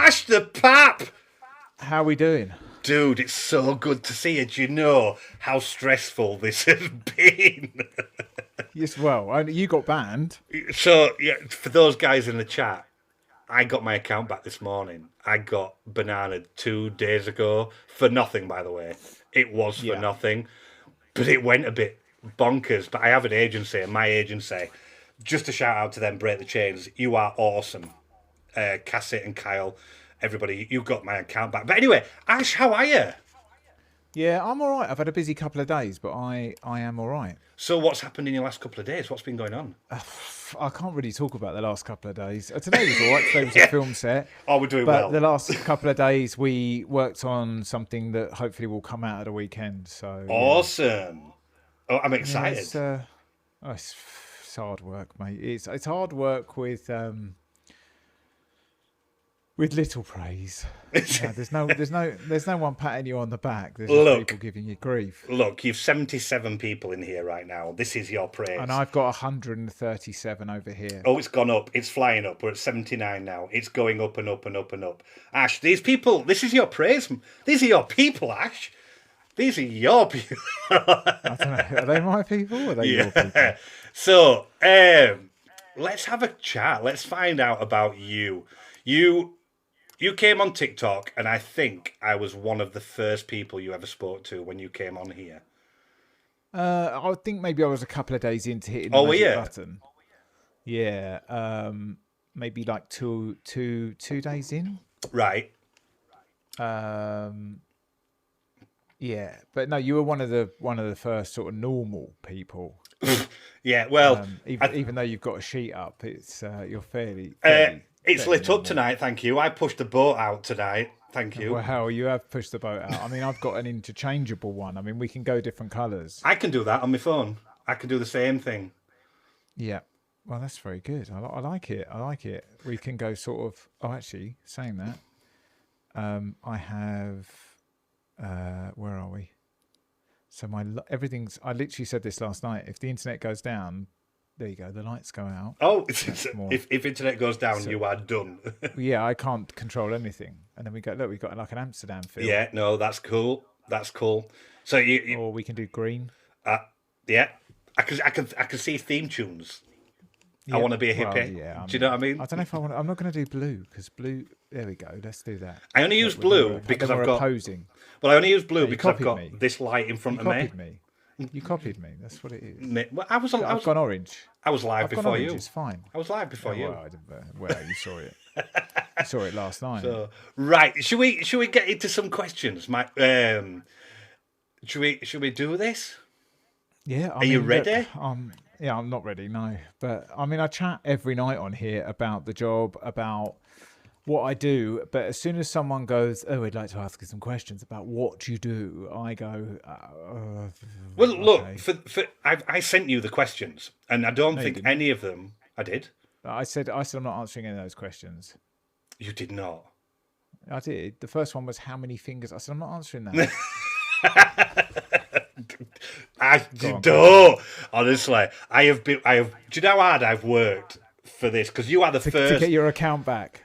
Ash the Pap! How are we doing? Dude, it's so good to see you. Do you know how stressful this has been? Yes, well, you got banned. So, yeah, for those guys in the chat, I got my account back this morning. I got bananaed 2 days ago for nothing, by the way. It was for Yeah. nothing, but it went a bit bonkers. But I have an agency, and my agency, just a shout out to them, Break the Chains. You are awesome. Cassie and Kyle, everybody, you got my account back. But anyway, Ash, how are you? Yeah, I'm all right. I've had a busy couple of days, but I am all right. So, what's happened in your last couple of days? What's been going on? I can't really talk about the last couple of days. Today was all right. Today was a film set. Oh, we're doing But well. the last couple of days, we worked on something that hopefully will come out at the weekend. So Awesome. Oh, I'm yeah, excited. it's hard work, mate. It's hard work with little praise. Yeah, there's no one patting you on the back. There's just people giving you grief. Look, you've 77 people in here right now. This is your praise. And I've got 137 over here. Oh, it's gone up. It's flying up. We're at 79 now. It's going up and up and up and up. Ash, these people, this is your praise. These are your people, Ash. These are your people. I don't know. Are they my people or are they your people? So, let's have a chat. Let's find out about you. You came on TikTok, and I think I was one of the first people you ever spoke to when you came on here. I think maybe I was a couple of days into hitting Oh, the were magic you? button. Yeah, maybe like two days in. Right. Yeah, but no, you were one of the first sort of normal people. Yeah, well, even though you've got a sheet up, it's you're fairly it's lit up normal. tonight, thank you. I pushed the boat out tonight, thank you. Well, you have pushed the boat out. I mean, I've got an interchangeable one. I mean, we can go different colours. I can do that on my phone. I can do the same thing. Yeah. Well, that's very good. I like it. I like it. We can go sort of. Oh, actually, saying that, I have. Where are we? So everything's. I literally said this last night. If the internet goes down, there you go. The lights go out. Oh, if internet goes down, you are done. Yeah, I can't control anything. And then we go. Look, we've got like an Amsterdam feel. Yeah, no, that's cool. That's cool. So or we can do green. Yeah, I can see theme tunes. Yeah. I want to be a hippie. Well, yeah, do you know what I mean? I don't know if I want. I'm not going to do blue because blue. There we go. Let's do that. I only use blue because I've got opposing. Well, I only use blue because I've got this light in front of me. You copied me. That's what it is. Well, I've gone orange. I was live before you. It's fine. I was live before you. Well, you saw it. You saw it last night. So, right. Should we get into some questions? Should we do this? Yeah. Are you ready? Yeah, I'm not ready, no. But I mean, I chat every night on here about the job, about what I do. But as soon as someone goes, "Oh, I'd like to ask you some questions about what you do," I go, "Well, look, for I sent you the questions, and I don't think any of them I did." I said I'm not answering any of those questions. You did not. I did. The first one was how many fingers. I said I'm not answering that. I don't. Honestly, I have. Do you know how hard I've worked for this? Because you are the first to get your account back.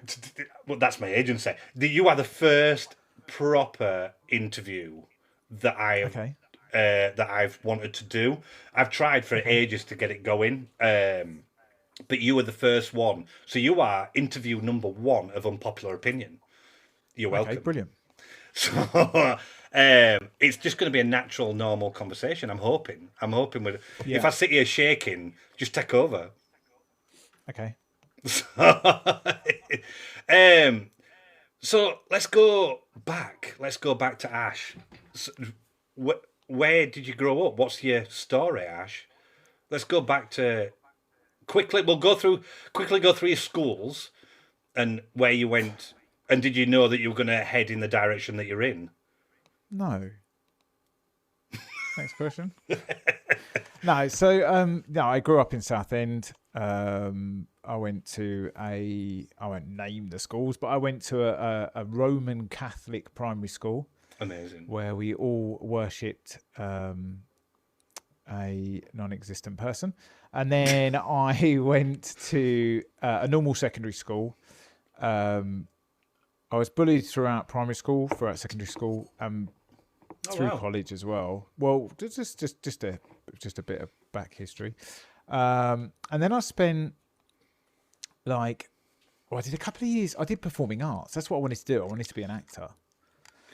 Well, that's my agency. You are the first proper interview that I've wanted to do. I've tried for ages to get it going, but you were the first one. So you are interview number 1 of Unpopular Opinion. You're welcome. Okay, brilliant. So. It's just going to be a natural, normal conversation. I'm hoping with. Yeah. If I sit here shaking, just take over. Okay. So let's go back. Let's go back to Ash. So, where did you grow up? What's your story, Ash? Let's go back to quickly. We'll quickly go through your schools and where you went. And did you know that you were going to head in the direction that you're in? No. Next question. No, so I grew up in Southend. I went to I won't name the schools, but I went to a Roman Catholic primary school. Amazing. Where we all worshipped a non-existent person. And then I went to a normal secondary school. I was bullied throughout primary school, throughout secondary school, through wow. college as well. Well, just a bit of back history, and then I spent like, well, I did a couple of years. I did performing arts. That's what I wanted to do. I wanted to be an actor.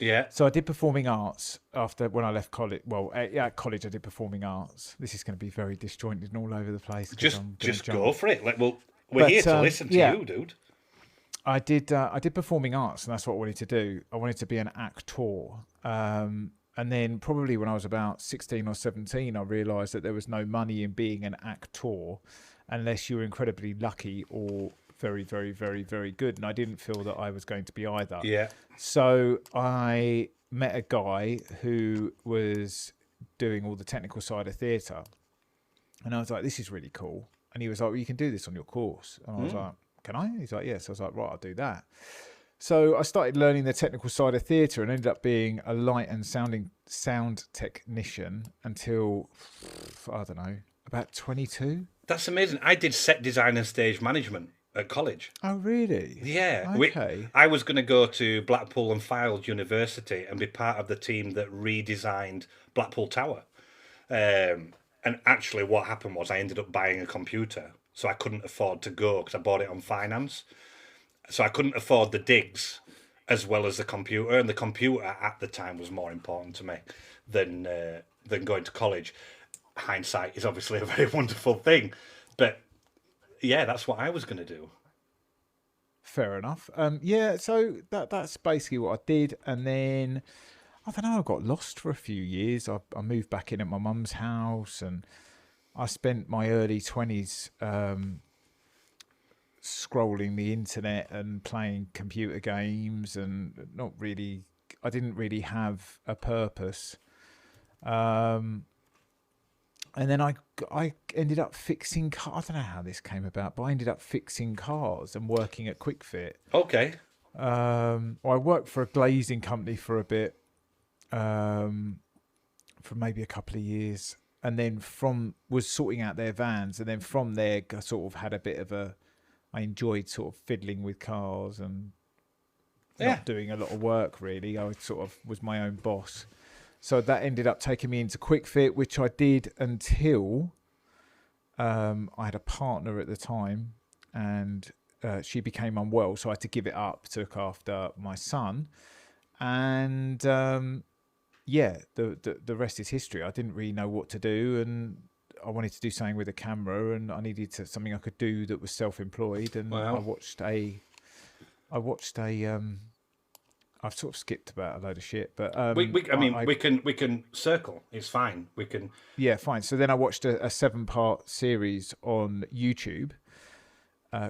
Yeah. So I did performing arts after when I left college. Well, at college I did performing arts. This is going to be very disjointed and all over the place. Just go for it. Like, well, we're here to listen to you, dude. I did performing arts, and that's what I wanted to do. I wanted to be an actor. And then probably when I was about 16 or 17, I realised that there was no money in being an actor unless you were incredibly lucky or very, very, very, very good. And I didn't feel that I was going to be either. Yeah. So I met a guy who was doing all the technical side of theatre. And I was like, this is really cool. And he was like, well, you can do this on your course. And I was like, can I? He's like, yes. I was like, right, I'll do that. So I started learning the technical side of theatre and ended up being a light and sound technician until, I don't know, about 22. That's amazing. I did set design and stage management at college. Oh, really? Yeah. Okay. I was going to go to Blackpool and Fylde University and be part of the team that redesigned Blackpool Tower. And actually what happened was I ended up buying a computer, so I couldn't afford to go because I bought it on finance. So I couldn't afford the digs as well as the computer, and the computer at the time was more important to me than going to college. Hindsight is obviously a very wonderful thing, but yeah, that's what I was going to do. Fair enough. Yeah, so that's basically what I did, and then I don't know. I got lost for a few years. I moved back in at my mum's house, and I spent my early 20s scrolling the internet and playing computer games, and I didn't really have a purpose. And then I ended up fixing cars. I don't know how this came about, but I ended up fixing cars and working at Quick Fit. Okay. I worked for a glazing company for a bit, for maybe a couple of years, and then was sorting out their vans, and then from there I sort of had a bit of I enjoyed sort of fiddling with cars and not doing a lot of work really. I sort of was my own boss. So that ended up taking me into Quick Fit, which I did until I had a partner at the time, and she became unwell, so I had to give it up to look after my son. And the rest is history. I didn't really know what to do, and I wanted to do something with a camera, and I needed something I could do that was self-employed. And wow. I've sort of skipped about a load of shit, but we can circle. It's fine. We can. Yeah, fine. So then I watched a 7-part series on YouTube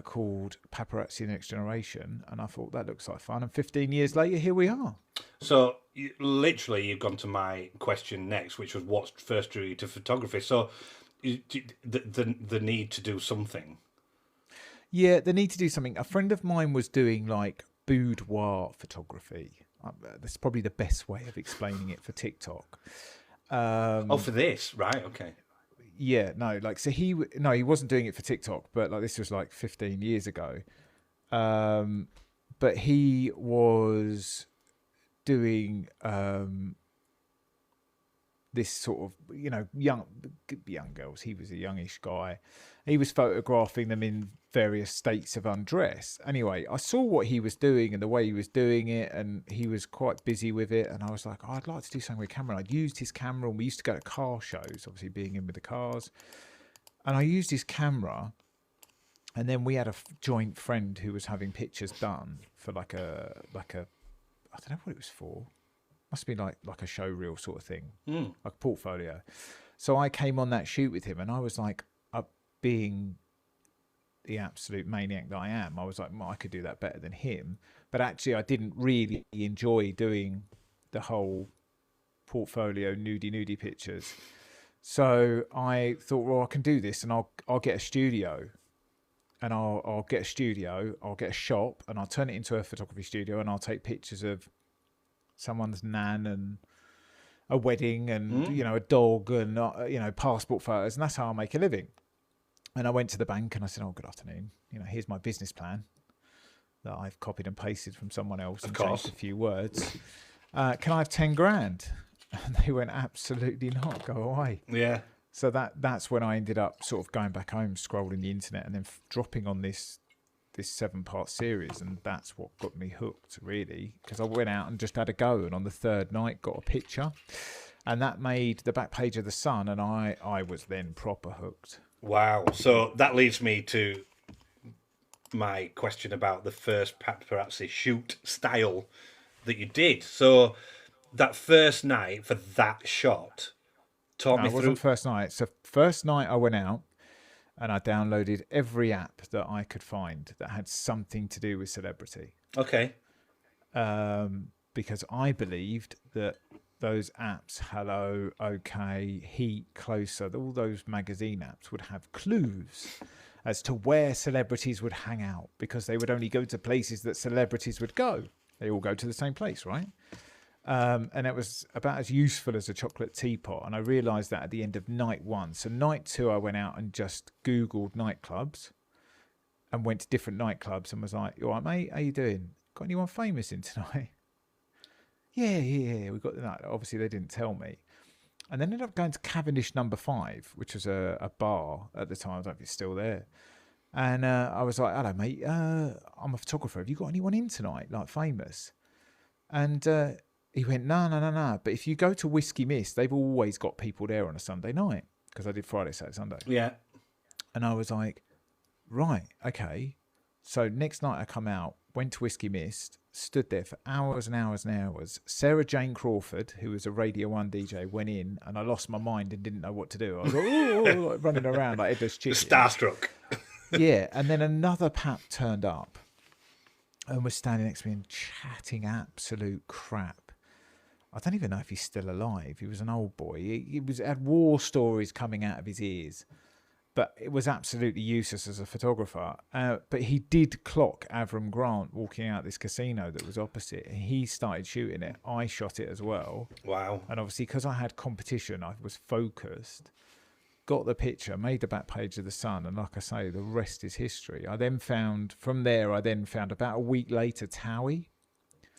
called Paparazzi Next Generation, and I thought that looks like fun. And 15 years later, here we are. So literally, you've gone to my question next, which was what first drew you to photography. So the need to do something. Yeah, the need to do something. A friend of mine was doing like boudoir photography. That's probably the best way of explaining it for TikTok. For this, right? Okay. Yeah, no, like so he wasn't doing it for TikTok, but like this was like 15 years ago. But he was doing this sort of young girls. He was a youngish guy. He was photographing them in various states of undress. Anyway, I saw what he was doing and the way he was doing it, and he was quite busy with it. And I was like, I'd like to do something with camera. I'd used his camera, and we used to go to car shows, obviously being in with the cars. And I used his camera, and then we had a joint friend who was having pictures done for like a I don't know what it was for. Must be like a show reel sort of thing, like a portfolio. So I came on that shoot with him, and I was like, being the absolute maniac that I am, I was like, I could do that better than him. But actually, I didn't really enjoy doing the whole portfolio nudie pictures. So I thought, well, I can do this, and I'll get a studio, and I'll get a studio, I'll get a shop, and I'll turn it into a photography studio, and I'll take pictures of someone's nan and a wedding and a dog and passport photos, and that's how I make a living. And I went to the bank and I said, "Oh, good afternoon. Here's my business plan." that I've copied and pasted from someone else and course. changed a few words. Can I have 10 grand? And they went, absolutely not, go away. Yeah. So that's when I ended up sort of going back home, scrolling the internet, and then dropping on this 7-part series, and that's what got me hooked, really, because I went out and just had a go, and on the third night got a picture, and that made the back page of the Sun, and I was then proper hooked. Wow. So that leads me to my question about the first paparazzi shoot style that you did. So that first night for that shot, talk me It through. wasn't first night. So first night I went out and I downloaded every app that I could find that had something to do with celebrity. Okay. Because I believed that those apps, Hello, OK, Heat, Closer, all those magazine apps would have clues as to where celebrities would hang out, because they would only go to places that celebrities would go. They all go to the same place, right? And it was about as useful as a chocolate teapot. And I realised that at the end of night 1. So night 2, I went out and just Googled nightclubs and went to different nightclubs and was like, all right, mate, how you doing? Got anyone famous in tonight? Yeah. We got that. Obviously, they didn't tell me. And then ended up going to Cavendish number 5, which was a bar at the time. I don't know if it's still there. And I was like, hello, mate. I'm a photographer. Have you got anyone in tonight, like famous? And he went, no. But if you go to Whiskey Mist, they've always got people there on a Sunday night, because I did Friday, Saturday, Sunday. Yeah. And I was like, right, okay. So next night I come out, went to Whiskey Mist, stood there for hours and hours and hours. Sarah Jane Crawford, who was a Radio 1 DJ, went in, and I lost my mind and didn't know what to do. I was like, running around like headless chicken. Starstruck. Yeah, and then another PAP turned up and was standing next to me and chatting absolute crap. I don't even know if he's still alive. He was an old boy. He had war stories coming out of his ears, but it was absolutely useless as a photographer. But he did clock Avram Grant walking out this casino that was opposite. He started shooting it. I shot it as well. Wow. And obviously, because I had competition, I was focused. Got the picture, made the back page of the Sun, and like I say, the rest is history. I then found about a week later Towie.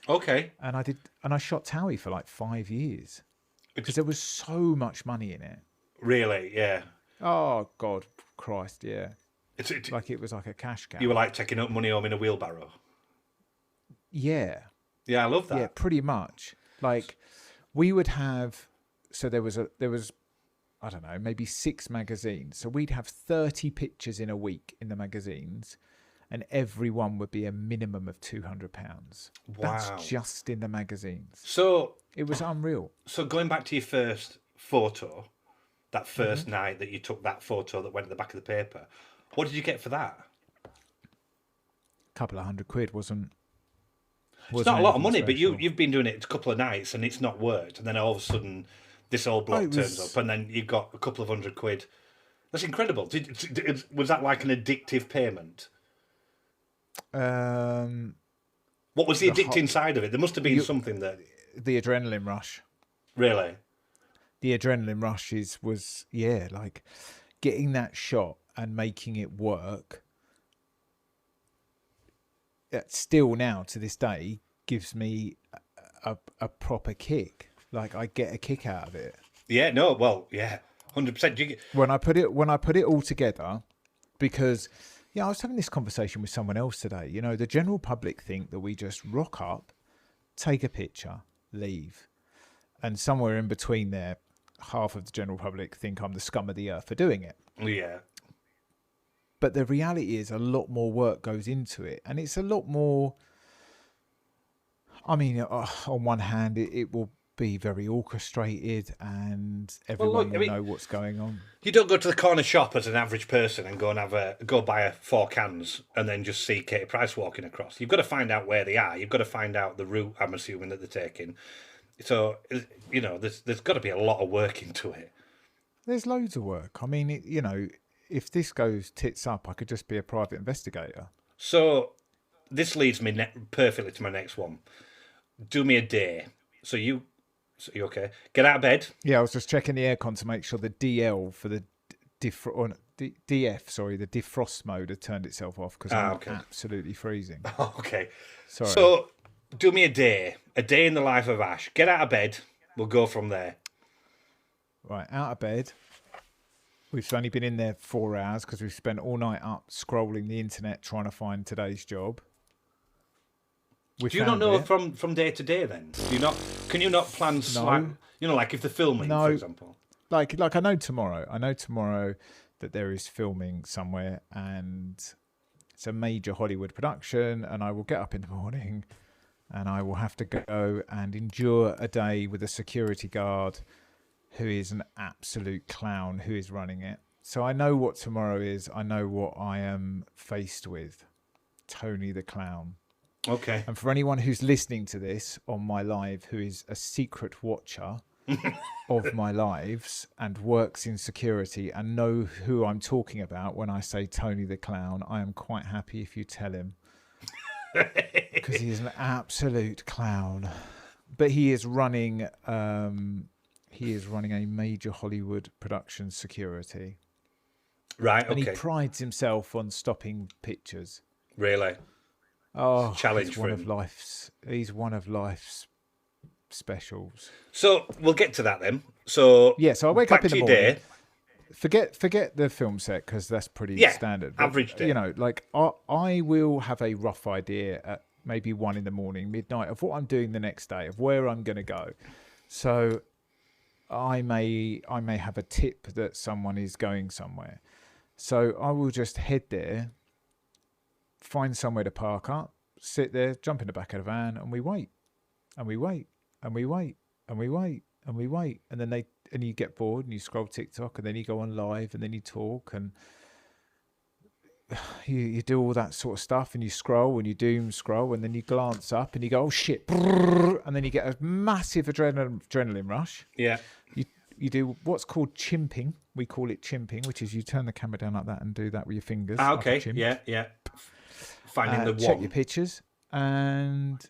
Okay. And I shot Towie for like 5 years because there was so much money in it. Really? Yeah. Oh God, Christ, yeah. It was like a cash cow. You were like taking up money home in a wheelbarrow. Yeah. Yeah, I love that. Yeah, pretty much. Like we would have, so there was I don't know, maybe 6 magazines. So we'd have 30 pictures in a week in the magazines, and every one would be a minimum of £200. Wow. That's just in the magazines. So it was unreal. So going back to your first photo, that first night that you took that photo that went at the back of the paper, what did you get for that? A couple of £100 wasn't it's not a lot of money, special. but you've been doing it a couple of nights and it's not worked, and then all of a sudden this old block turns up, and then you've got a couple of £100. That's incredible. Was that like an addictive payment? What was the addicting side of it? There must have been something that... The adrenaline rush. Really? The adrenaline rush was like getting that shot and making it work. It still now to this day gives me a proper kick. Like I get a kick out of it. Yeah, no, well, yeah, 100%. When I put it all together, because I was having this conversation with someone else today. You know, the general public think that we just rock up, take a picture, leave, and somewhere in between there, half of the general public think I'm the scum of the earth for doing it. Yeah. But the reality is a lot more work goes into it, and it's a lot more. I mean, on one hand, it will be very orchestrated and everyone will know what's going on. You don't go to the corner shop as an average person and go buy 4 cans and then just see Katie Price walking across. You've got to find out where they are. You've got to find out the route, I'm assuming, that they're taking. So, you know, there's got to be a lot of work into it. There's loads of work. I mean, if this goes tits up, I could just be a private investigator. So this leads me perfectly to my next one. Do me a day. So you okay? Get out of bed. Yeah, I was just checking the aircon to make sure the DL for the DF, sorry, the defrost mode had turned itself off because I'm absolutely freezing. Okay. Sorry. So, do me a day in the life of Ash. Get out of bed. We'll go from there. Right, out of bed. We've only been in there 4 hours because we've spent all night up scrolling the internet trying to find today's job. Do you not know from day to day then? Can you not plan like if they're filming, for example? Like I know tomorrow. I know tomorrow that there is filming somewhere and it's a major Hollywood production, and I will get up in the morning and I will have to go and endure a day with a security guard who is an absolute clown who is running it. So I know what tomorrow is. I know what I am faced with. Tony the Clown. Okay. And for anyone who's listening to this on my live who is a secret watcher of my lives and works in security and know who I'm talking about when I say Tony the Clown, I am quite happy if you tell him. Because he is an absolute clown. But he is running... He is running a major Hollywood production security. Right, okay. And he prides himself on stopping pictures. Really? Oh, challenge for him. He's one of life's specials. So we'll get to that then. So I wake up in the morning. Day. Forget the film set because that's pretty standard. Average day. You know, like I will have a rough idea at maybe 1 a.m, midnight, of what I'm doing the next day, of where I'm going to go. So I may have a tip that someone is going somewhere. So I will just head there, find somewhere to park up, sit there, jump in the back of the van, and we wait. And we wait. And we wait. And we wait. And we wait. And then you get bored and you scroll TikTok and then you go on live and then you talk and you do all that sort of stuff and you scroll and you doom scroll and then you glance up and you go, oh shit, and then you get a massive adrenaline rush. Yeah. You do what's called chimping. We call it chimping, which is you turn the camera down like that and do that with your fingers. Okay. Like yeah. Finding the one. Check your pictures and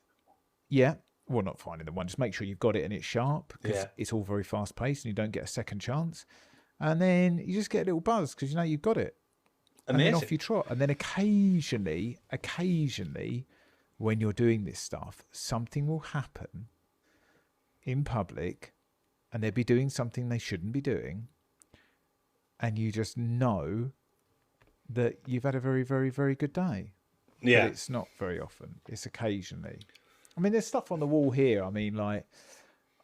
well, not finding the one. Just make sure you've got it and it's sharp because it's all very fast paced and you don't get a second chance. And then you just get a little buzz because you know you've got it. Amazing. And then off you trot. And then occasionally, when you're doing this stuff, something will happen in public and they'll be doing something they shouldn't be doing. And you just know that you've had a very, very, very good day. Yeah. But it's not very often. It's occasionally. I mean, there's stuff on the wall here. I mean,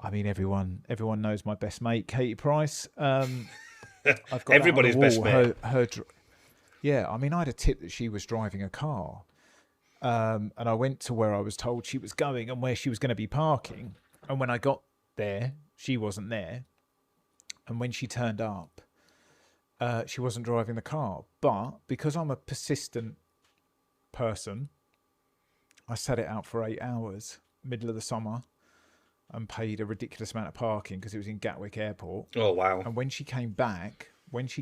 everyone knows my best mate, Katie Price. I've got everybody's best mate. Yeah, I mean, I had a tip that she was driving a car. And I went to where I was told she was going and where she was going to be parking. And when I got there, she wasn't there. And when she turned up, she wasn't driving the car. But because I'm a persistent person, I sat it out for 8 hours, middle of the summer, and paid a ridiculous amount of parking because it was in Gatwick Airport. Oh, wow. And when she came back, she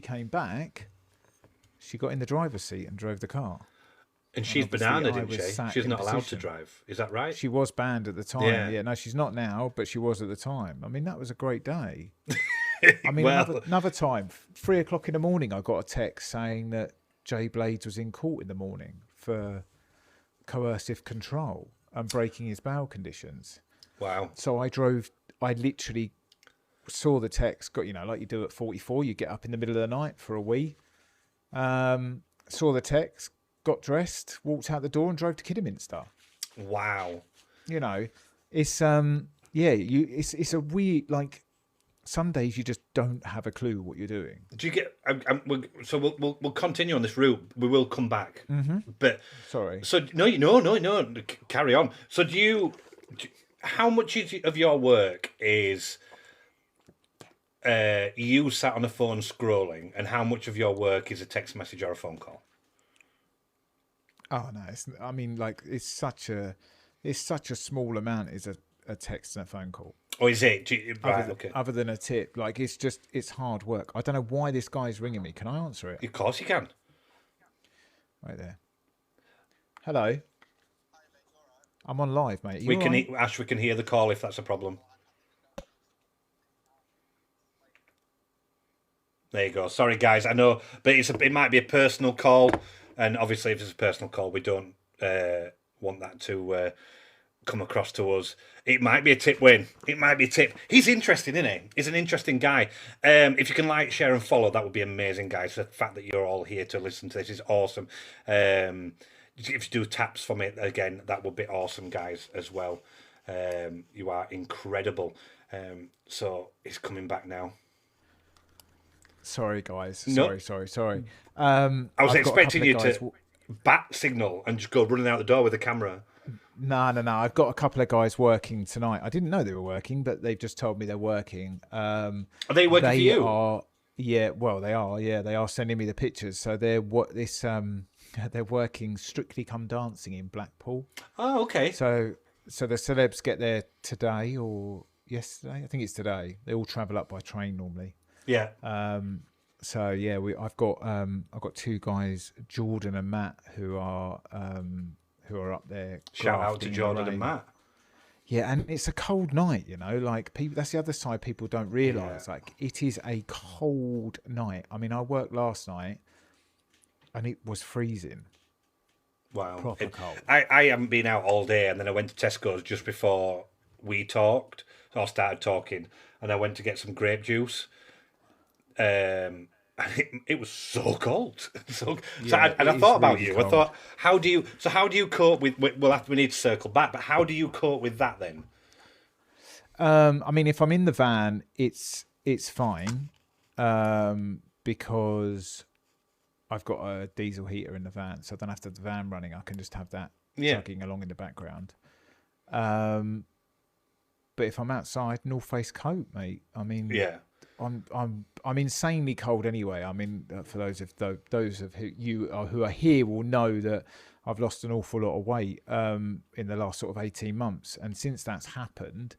got in the driver's seat and drove the car. And she's banana, didn't she? She's not allowed to drive. Is that right? She was banned at the time. Yeah, no, she's not now, but she was at the time. I mean, that was a great day. I mean, another time, 3 o'clock in the morning, I got a text saying that Jay Blades was in court in the morning for coercive control and breaking his bail conditions. Wow. So I literally saw the text, got, like you do at 44, you get up in the middle of the night for a wee. Saw the text, got dressed, walked out the door and drove to Kidderminster. Wow. It's it's a weird, like, some days you just don't have a clue what you're doing. Do you get? So we'll continue on this route. We will come back. Mm-hmm. But sorry. So no. Carry on. So how much of your work is you sat on a phone scrolling, and how much of your work is a text message or a phone call? Oh no! It's such a small amount. Is a text and a phone call. Or is it? Other than a tip, like it's hard work. I don't know why this guy's ringing me. Can I answer it? Of course you can. Right there. Hello. I'm on live, mate. Ash, we can hear the call if that's a problem. There you go. Sorry, guys. I know, but it might be a personal call, and obviously, if it's a personal call, we don't want that to come across to us. It might be a tip, Wayne. It might be a tip. He's interesting, isn't he? He's an interesting guy. If you can like, share, and follow, that would be amazing, guys. The fact that you're all here to listen to this is awesome. If you do taps from it again, that would be awesome, guys, as well. You are incredible. So he's coming back now. Sorry, guys. No. Sorry. I was expecting you to bat signal and just go running out the door with the camera. No. I've got a couple of guys working tonight. I didn't know they were working, but they've just told me they're working. Are they working for you? Yeah, well, they are. Yeah, they are sending me the pictures. So they're they're working Strictly Come Dancing in Blackpool. Oh, okay. So the celebs get there today or yesterday. I think it's today. They all travel up by train normally. Yeah. So yeah, I've got two guys, Jordan and Matt, who are up there. Shout out to Jordan and Matt. Yeah, and it's a cold night, like people, that's the other side people don't realise. Yeah. Like, it is a cold night. I mean, I worked last night and it was freezing. Wow. Proper cold. I haven't been out all day, and then I went to Tesco's just before we talked, or started talking, and I went to get some grape juice. And it was so cold. I thought about really you. Cold. I thought, how do you cope with? We need to circle back, but how do you cope with that then? I mean, if I'm in the van, it's fine, because I've got a diesel heater in the van, so I don't have to have the van running. I can just have that chugging along in the background. But if I'm outside, North Face coat, mate. I mean, yeah. I'm insanely cold anyway. I mean, for those of who are here will know that I've lost an awful lot of weight in the last sort of 18 months, and since that's happened,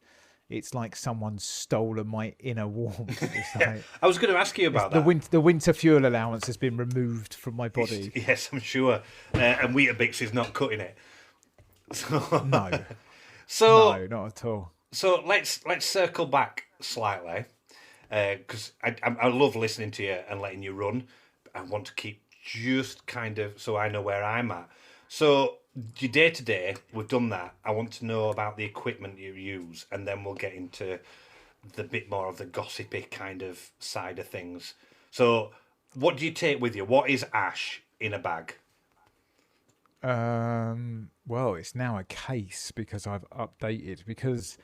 it's like someone's stolen my inner warmth. Like, I was going to ask you about that. The winter fuel allowance has been removed from my body. Yes, I'm sure, and Weetabix is not cutting it. No, not at all. So let's circle back slightly. Because I love listening to you and letting you run. I want to keep just kind of so I know where I'm at. So your day to day, we've done that. I want to know about the equipment you use, and then we'll get into the bit more of the gossipy kind of side of things. So what do you take with you? What is ash in a bag? Well, it's now a case because I've updated, because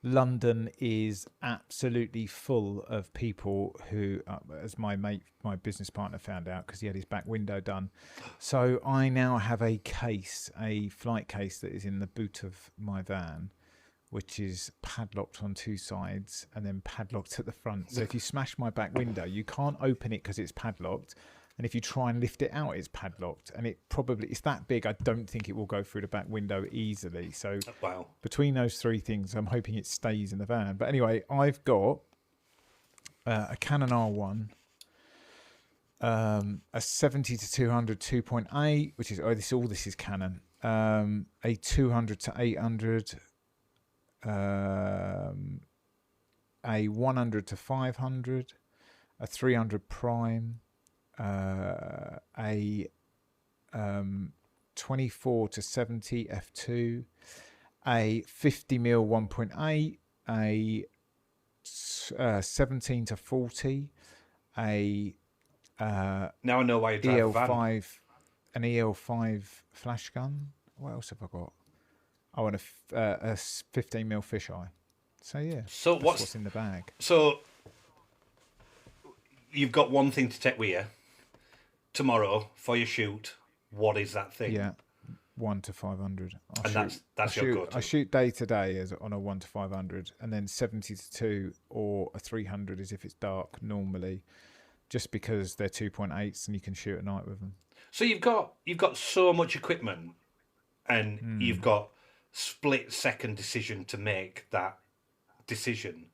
London is absolutely full of people who, as my business partner found out because he had his back window done. So I now have a flight case that is in the boot of my van, which is padlocked on two sides and then padlocked at the front. So if you smash my back window, you can't open it because it's padlocked. And if you try and lift it out, it's padlocked. And it's that big, I don't think it will go through the back window easily. So wow. Between those three things, I'm hoping it stays in the van. But anyway, I've got a Canon R1, a 70 to 200 2.8, which is, this is Canon, a 200 to 800, a 100 to 500, a 300 prime, a 24 to 70 f2, a 50 mil 1.8, a 17 to 40, a now I know why you drive EL5, an EL5 flash gun. What else have I got? Oh, and a 15 mil fisheye. So yeah. So what's in the bag? So you've got one thing to take with you tomorrow for your shoot. What is that thing? Yeah, 1 to 500. That's your go-to. I shoot day to day as on a 1 to 500, and then 70 to 2 or a 300 is if it's dark normally, just because they're 2.8s and you can shoot at night with them. So you've got so much equipment, and you've got split-second decision to make that decision.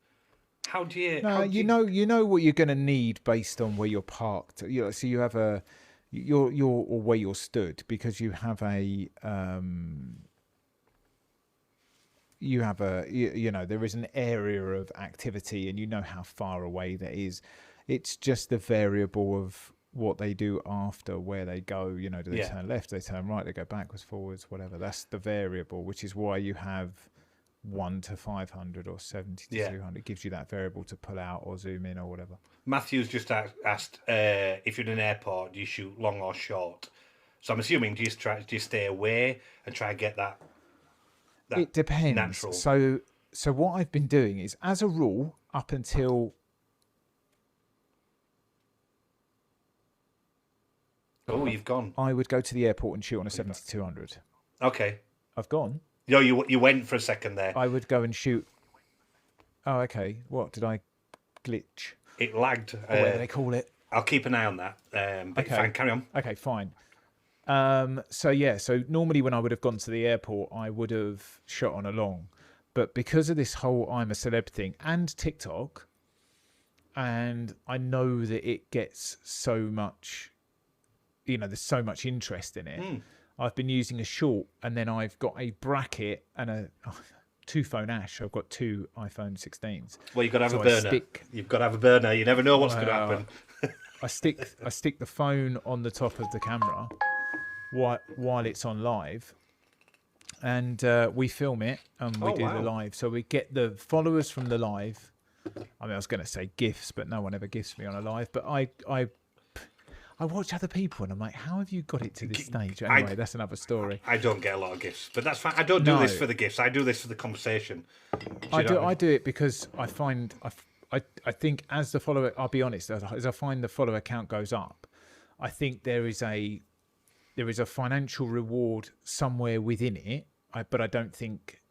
How do you? No, you know what you're going to need based on where you're parked. So you have or where you're stood, because you have a there is an area of activity, and you know how far away that is. It's just the variable of what they do after, where they go. You know, do they turn left, do they turn right, they go backwards, forwards, whatever. That's the variable, which is why you have 1 to 500 or 70 to 200. It gives you that variable to pull out or zoom in or whatever. Matthew's just asked if you're in an airport, do you shoot long or short? So I'm assuming do you stay away and try and get that it depends. Natural. So what I've been doing is, as a rule, up until you've gone. I would go to the airport and shoot on a 70-200. Okay. I've gone. No, you went for a second there. I would go and shoot. Oh, okay. What did I glitch? It lagged. Whatever they call it. I'll keep an eye on that. But okay. Fine, carry on. Okay, fine. So normally when I would have gone to the airport, I would have shot on a long. But because of this whole I'm a celeb thing and TikTok, and I know that it gets so much, there's so much interest in it. I've been using a short, and then I've got a bracket and a two-phone ash. I've got 2 iPhone 16s. Well, you've got to have a burner. You've got to have a burner. You never know what's going to happen. I stick the phone on the top of the camera while it's on live, and we film it and we do the live. So we get the followers from the live. I mean, I was going to say gifts, but no one ever gifts me on a live. But I watch other people and I'm like, how have you got it to this stage? Anyway, that's another story. I don't get a lot of gifts, but that's fine. I don't do this for the gifts. I do this for the conversation. I do it because I find I think as the follower, I'll be honest, as I find the follower count goes up, I think there is a financial reward somewhere within it. But I don't think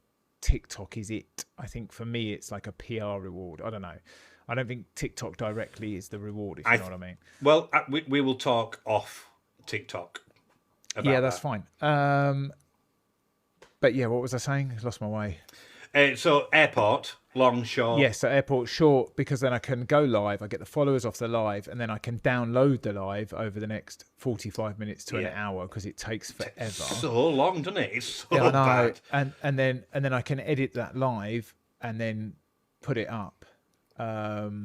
TikTok is it. I think for me, it's like a PR reward. I don't know. I don't think TikTok directly is the reward, if you know what I mean. Well, we will talk off TikTok about that's fine. But yeah, what was I saying? I lost my way. So airport, long, short. Yes, so airport short, because then I can go live. I get the followers off the live, and then I can download the live over the next 45 minutes to an hour, because it takes forever. It's so long, doesn't it? It's so bad. And then I can edit that live and then put it up. So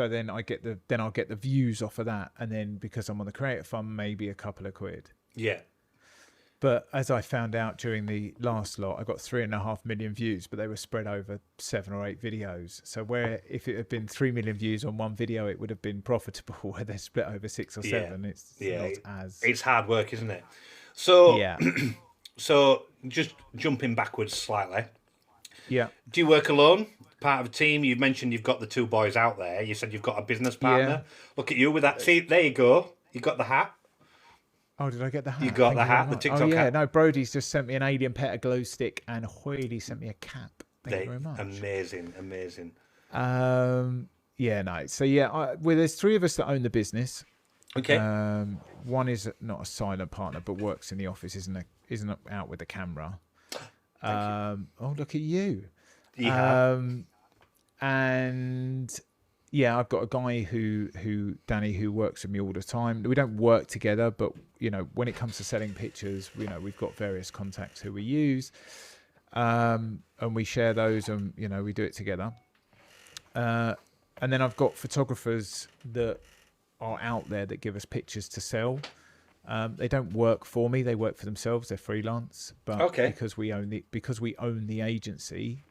then I'll get the views off of that, and then because I'm on the Creator Fund, maybe a couple of quid. Yeah. But as I found out during the last lot, I got 3.5 million views, but they were spread over 7 or 8 videos. So where if it had been 3 million views on one video, it would have been profitable. Where they're split over 6 or 7, it's hard work, isn't it? So so just jumping backwards slightly. Yeah. Do you work alone? Part of a team? You mentioned you've got the 2 boys out there. You said you've got a business partner. Look at you with that. See, there you go. You got the hat. Oh, did I get the hat? You got the hat, the TikTok hat. No, Brody's just sent me an alien pet glow stick, and Hoyley sent me a cap. Thank you very much. Amazing. So there's 3 of us that own the business. Okay. One is not a silent partner, but works in the office, isn't out with the camera. Oh, look at you. And yeah, I've got a guy Danny, who works with me all the time. We don't work together, but when it comes to selling pictures, we've got various contacts who we use, and we share those, and we do it together. And then I've got photographers that are out there that give us pictures to sell. They don't work for me; they work for themselves. They're freelance, but because we own the agency,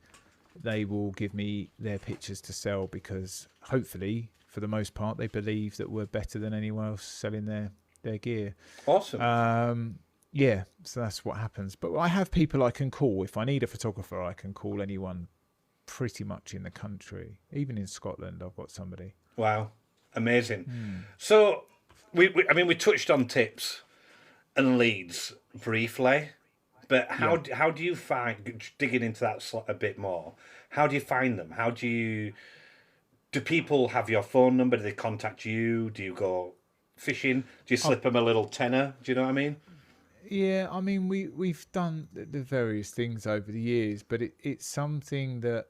they will give me their pictures to sell, because hopefully, for the most part, they believe that we're better than anyone else selling their gear. Awesome. So that's what happens. But I have people I can call. If I need a photographer, I can call anyone pretty much in the country. Even in Scotland, I've got somebody. Wow. Amazing. So, we touched on tips and leads briefly. But how do you find, digging into that a bit more, how do you find them? Do people have your phone number? Do they contact you? Do you go fishing? Do you slip them a little tenner? Do you know what I mean? Yeah, I mean, we've done the various things over the years, but it's something that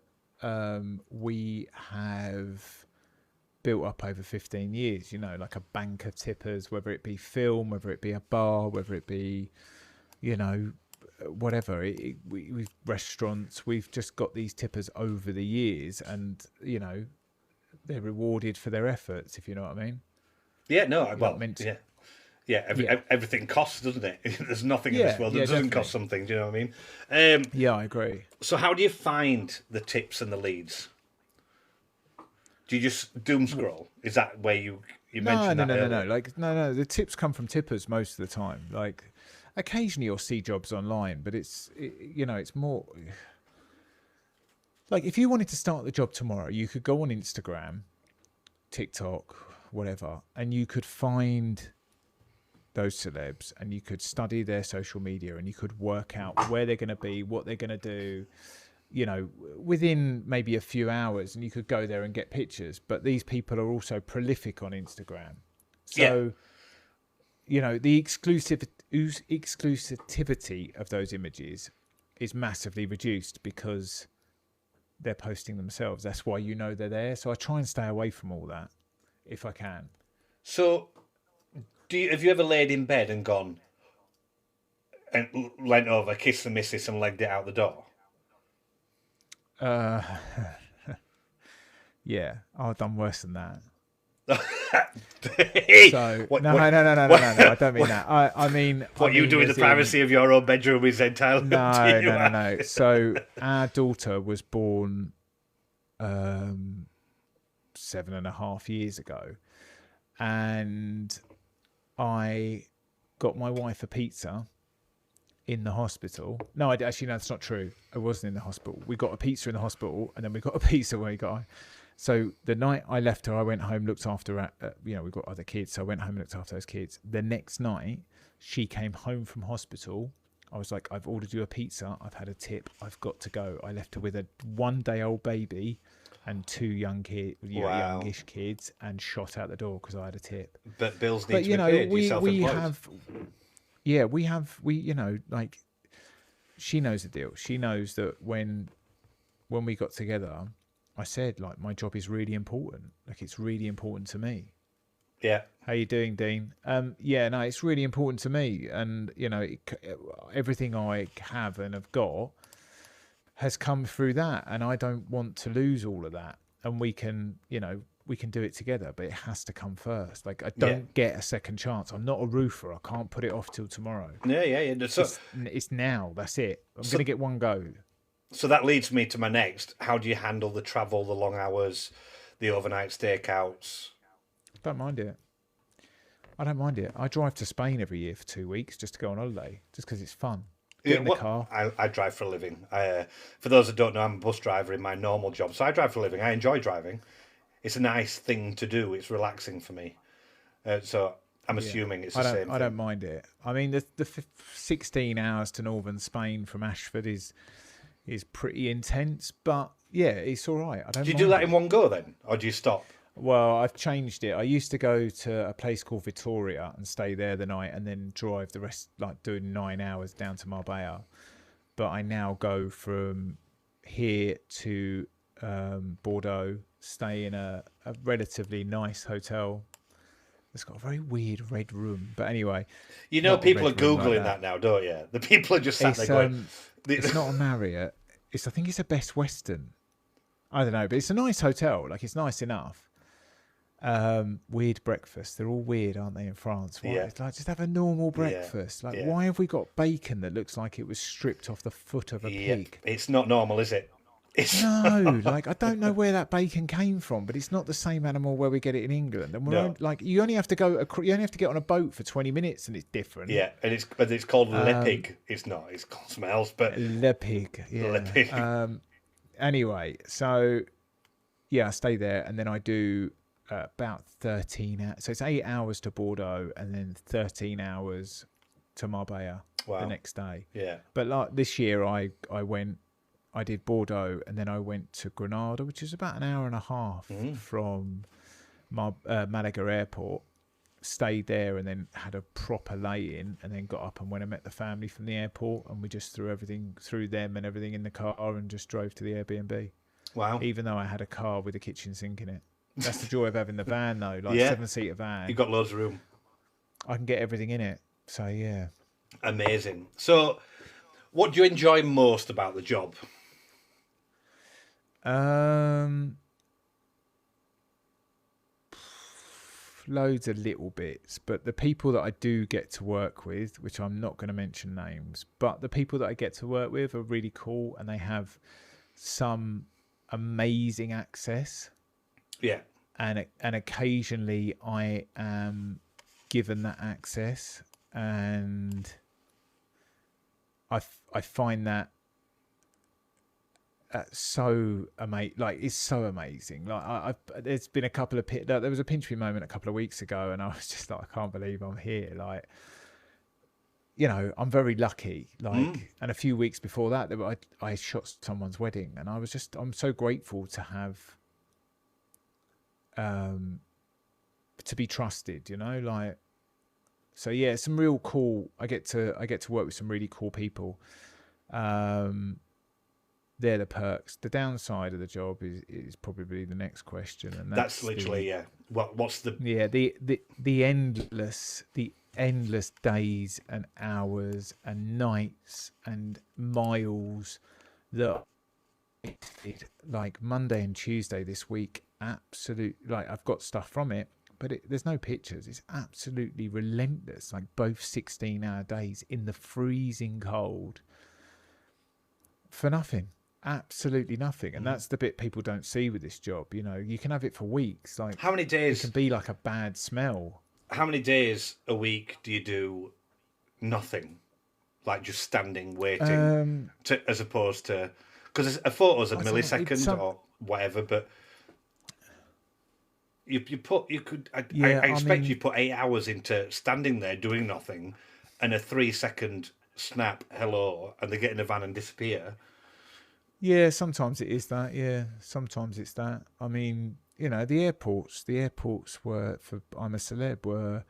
we have built up over 15 years, like a bank of tippers, whether it be film, whether it be a bar, whether it be, whatever. We've restaurants. We've just got these tippers over the years, and they're rewarded for their efforts, if you know what I mean. Yeah, no, You're well, not meant to, yeah. Yeah, everything costs, doesn't it? There's nothing in this yeah, world that yeah, doesn't definitely. cost something. Do you know what I mean? Yeah, I agree. So how do you find the tips and the leads? Do you just doom scroll? Is that where you No, mentioned no, that no, no, no. earlier? Like, no. The tips come from tippers most of the time. Like, occasionally you'll see jobs online, but it's more like if you wanted to start the job tomorrow, you could go on Instagram, TikTok, whatever, and you could find those celebs and you could study their social media and you could work out where they're going to be, what they're going to do, within maybe a few hours, and you could go there and get pictures. But these people are also prolific on Instagram. So, the exclusivity of those images is massively reduced because they're posting themselves. That's why they're there. So I try and stay away from all that if I can. So, have you ever laid in bed and gone and leant over, kissed the missus, and legged it out the door? Yeah, I've done worse than that. So no, I don't mean that. I mean what you do in the privacy of your own bedroom is entirely up to you. No. So our daughter was born 7.5 years ago, and I got my wife a pizza in the hospital. No, actually, no, that's not true. I wasn't in the hospital. We got a pizza in the hospital, and then we got a pizza when we got home. So the night I left her, I went home, looked after her. We've got other kids, so I went home and looked after those kids. The next night, she came home from hospital. I was like, I've ordered you a pizza. I've had a tip. I've got to go. I left her with a 1-day-old baby and 2 youngish kids, and shot out the door because I had a tip. But bills need to be paid. She knows the deal. She knows that when we got together, I said, like, my job is really important. Like, it's really important to me. Yeah. How you doing, Dean? It's really important to me. And, everything I have and have got has come through that. And I don't want to lose all of that. And we can do it together, but it has to come first. Like, I don't get a second chance. I'm not a roofer. I can't put it off till tomorrow. Yeah. So, it's now. That's it. I'm going to get one go. So that leads me to my next. How do you handle the travel, the long hours, the overnight stakeouts? Don't mind it. I don't mind it. I drive to Spain every year for 2 weeks just to go on holiday, just because it's fun. Get in the car. I drive for a living. For those that don't know, I'm a bus driver in my normal job, so I drive for a living. I enjoy driving. It's a nice thing to do. It's relaxing for me. So I'm assuming it's the same thing. I don't mind it. I mean, the 16 hours to northern Spain from Ashford is pretty intense, but yeah, it's all right. Do you do that in one go then, or do you stop? Well, I've changed it. I used to go to a place called Vitoria and stay there the night, and then drive the rest, like doing 9 hours down to Marbella. But I now go from here to Bordeaux, stay in a relatively nice hotel. It's got a very weird red room, but anyway. People are Googling that now, don't you? The people are just sat there going... It's not a Marriott. I think it's a Best Western. I don't know, but it's a nice hotel. Like, it's nice enough. Weird breakfast. They're all weird, aren't they, in France? Why? It's like, just have a normal breakfast. Why have we got bacon that looks like it was stripped off the foot of a pig? It's not normal, is it? No, like, I don't know where that bacon came from, but it's not the same animal where we get it in England. And you only have to get on a boat for 20 minutes, and it's different. Yeah, and it's called Le Pig. It's not. It's called something else, but Le Pig. Yeah. Le Pig. Anyway, so I stay there, and then I do about 13 hours. So it's 8 hours to Bordeaux, and then 13 hours to Marbella the next day. Yeah. But like this year, I did Bordeaux, and then I went to Granada, which is about an hour and a half from Malaga Airport. Stayed there and then had a proper lay-in, and then got up and went and met the family from the airport, and we just threw them and everything in the car and just drove to the Airbnb. Wow. Even though I had a car with a kitchen sink in it. That's the joy of having the van, though, like 7-seater van. You've got loads of room. I can get everything in it. So, yeah. Amazing. So, what do you enjoy most about the job? loads of little bits, but the people that I do get to work with, which I'm not going to mention names, but the people that I get to work with are really cool, and they have some amazing access. Yeah. And occasionally I am given that access, and I find that so amazing. Like, it's so amazing. Like, there's been a couple of there was a pinch me moment a couple of weeks ago, and I was just like, I can't believe I'm here. Like, you know, I'm very lucky. Like, and a few weeks before that, I shot someone's wedding, and I'm so grateful to have, to be trusted, you know, like. So yeah, some real cool. I get to work with some really cool people. They're the perks. The downside of the job is probably the next question, and That's literally what's the the endless days and hours and nights and miles that, like Monday and Tuesday this week. Absolute, like, I've got stuff from it, but there's no pictures. It's absolutely relentless. Like, both 16-hour days in the freezing cold for nothing. Absolutely nothing. And that's the bit people don't see with this job. You know, you can have it for weeks. Like, how many days? It can be like a bad smell. How many days a week do you do nothing, like just standing waiting, as opposed to, because a photo's a millisecond or whatever, but I expect you put 8 hours into standing there doing nothing, and a 3-second snap hello, and they get in a van and disappear. Yeah, sometimes it is that. Yeah, sometimes it's that. I mean, you know, the airports were, for I'm a Celeb, were,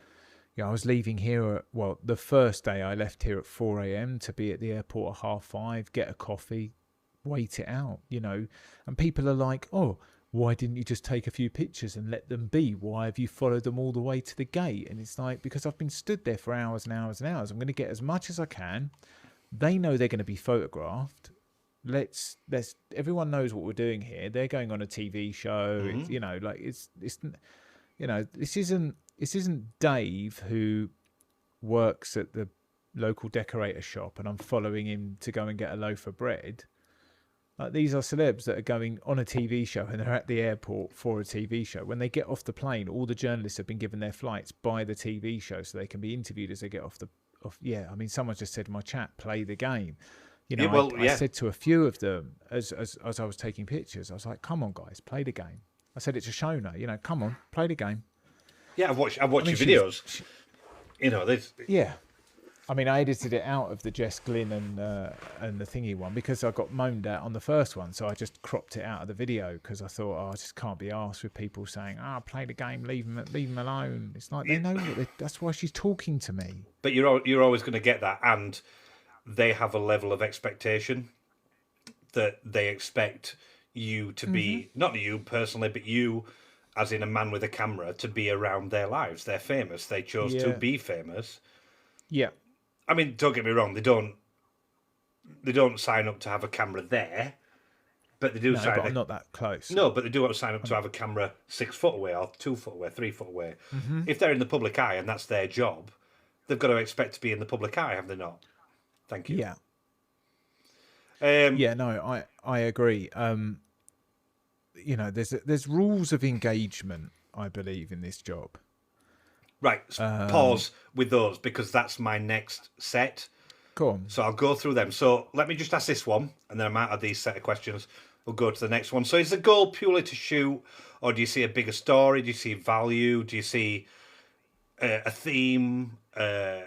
you know, I was leaving here the first day I left here at 4 a.m. to be at the airport at 5:30, get a coffee, wait it out, you know, and people are like, oh, why didn't you just take a few pictures and let them be? Why have you followed them all the way to the gate? And it's like, because I've been stood there for hours and hours and hours. I'm going to get as much as I can. They know they're going to be photographed. Let's everyone knows what we're doing here. They're going on a TV show. It's, you know, like, it's you know, this isn't Dave who works at the local decorator shop and I'm following him to go and get a loaf of bread. Like, these are celebs that are going on a TV show, and they're at the airport for a TV show. When they get off the plane, all the journalists have been given their flights by the TV show so they can be interviewed as they get off. Yeah, I mean, someone just said in my chat, play the game. You know, I said to a few of them as I was taking pictures, I was like, come on, guys, play the game. I said, it's a show now, you know, come on, play the game. Yeah, I've watched your videos. You know, yeah. I mean, I edited it out of the Jess Glynn and the thingy one because I got moaned at on the first one, so I just cropped it out of the video because I thought, I just can't be arsed with people saying, play the game, leave them alone. It's like, they know that's why she's talking to me. But you're always going to get that, and they have a level of expectation that they expect you to be, not you personally, but you as in a man with a camera, to be around their lives. They're famous. They chose to be famous. Yeah. I mean, don't get me wrong. They don't sign up to have a camera there, but they do sign up. I'm not that close. No, but they do sign up to have a camera 6 foot away or 2 foot away, 3 foot away. Mm-hmm. If they're in the public eye and that's their job, they've got to expect to be in the public eye, have they not? Thank you. Yeah. No, I agree. You know, there's rules of engagement, I believe, in this job. Right. Pause with those because that's my next set. Go on. So I'll go through them. So let me just ask this one, and then I might add these set of questions. We'll go to the next one. So is the goal purely to shoot, or do you see a bigger story? Do you see value? Do you see a theme? Do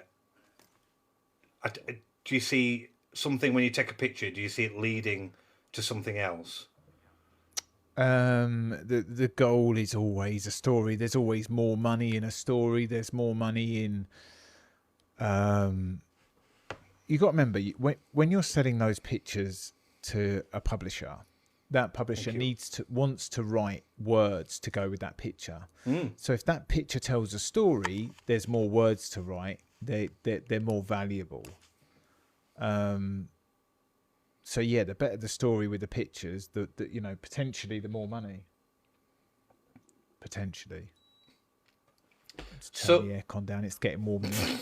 you see something when you take a picture? Do you see it leading to something else? The goal is always a story. There's always more money in a story. There's more money in. You got to remember when you're selling those pictures to a publisher, that publisher wants to write words to go with that picture. So if that picture tells a story, there's more words to write. They're more valuable. So yeah, the better the story with the pictures, the potentially the more money. Potentially. Just turn So the aircon down. It's getting warm in here.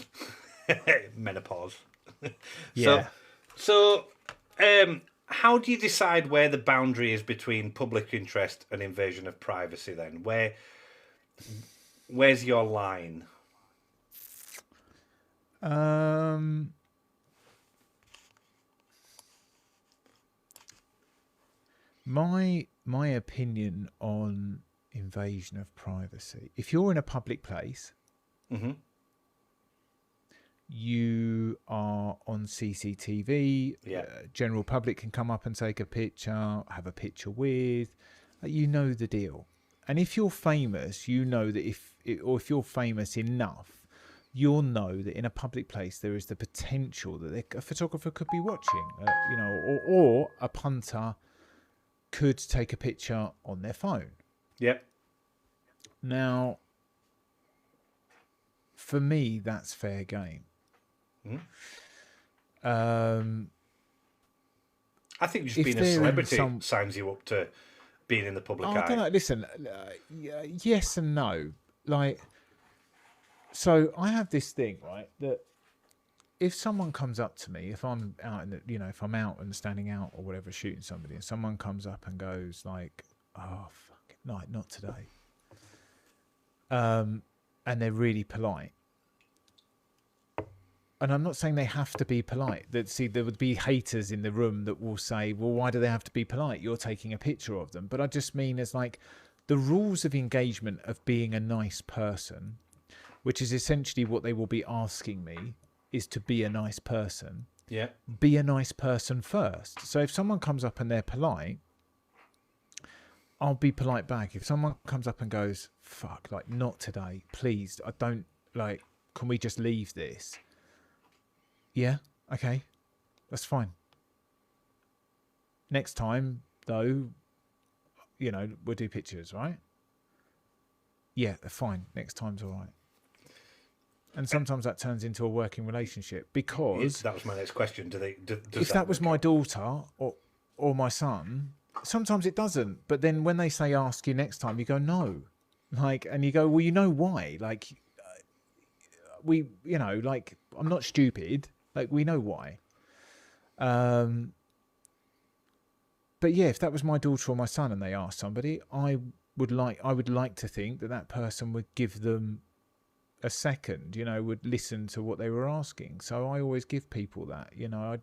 menopause. So, Yeah. so, how do you decide where the boundary is between public interest and invasion of privacy? Then, where's your line? My opinion on invasion of privacy. If you're in a public place, Mm-hmm. you are on CCTV. Yeah. General public can come up and take a picture, have a picture with. You know the deal. And if you're famous, you know that if you're famous enough, you'll know that in a public place there is the potential that a photographer could be watching, or a punter could take a picture on their phone. Yep. Now, for me, that's fair game. I think just being a celebrity signs you up to being in the public eye. I don't know. Listen, yes and no. Like, so I have this thing, right, that if someone comes up to me, if I'm out in the, if I'm out and standing out or whatever, shooting somebody, and someone comes up and goes like, "Oh, fuck it, no, not today," and they're really polite. And I'm not saying they have to be polite. There would be haters in the room that will say, "Well, why do they have to be polite? You're taking a picture of them." But I just mean as like the rules of engagement of being a nice person, which is essentially what they will be asking me, is to be a nice person. Yeah. Be a nice person first. So if someone comes up and they're polite, I'll be polite back. If someone comes up and goes, "Fuck, like not today, please, I don't like, can we just leave this?" Yeah, okay, that's fine. Next time, though, we'll do pictures, right? Yeah, fine. Next time's all right. And sometimes that turns into a working relationship because that was my next question. If that was my daughter or my son, sometimes it doesn't. But then when they say ask you next time, you go no, and you go, well, you know why? Like I'm not stupid. Like, we know why. But yeah, if that was my daughter or my son and they asked somebody, I would like to think that person would give them a second, would listen to what they were asking. So I always give people that,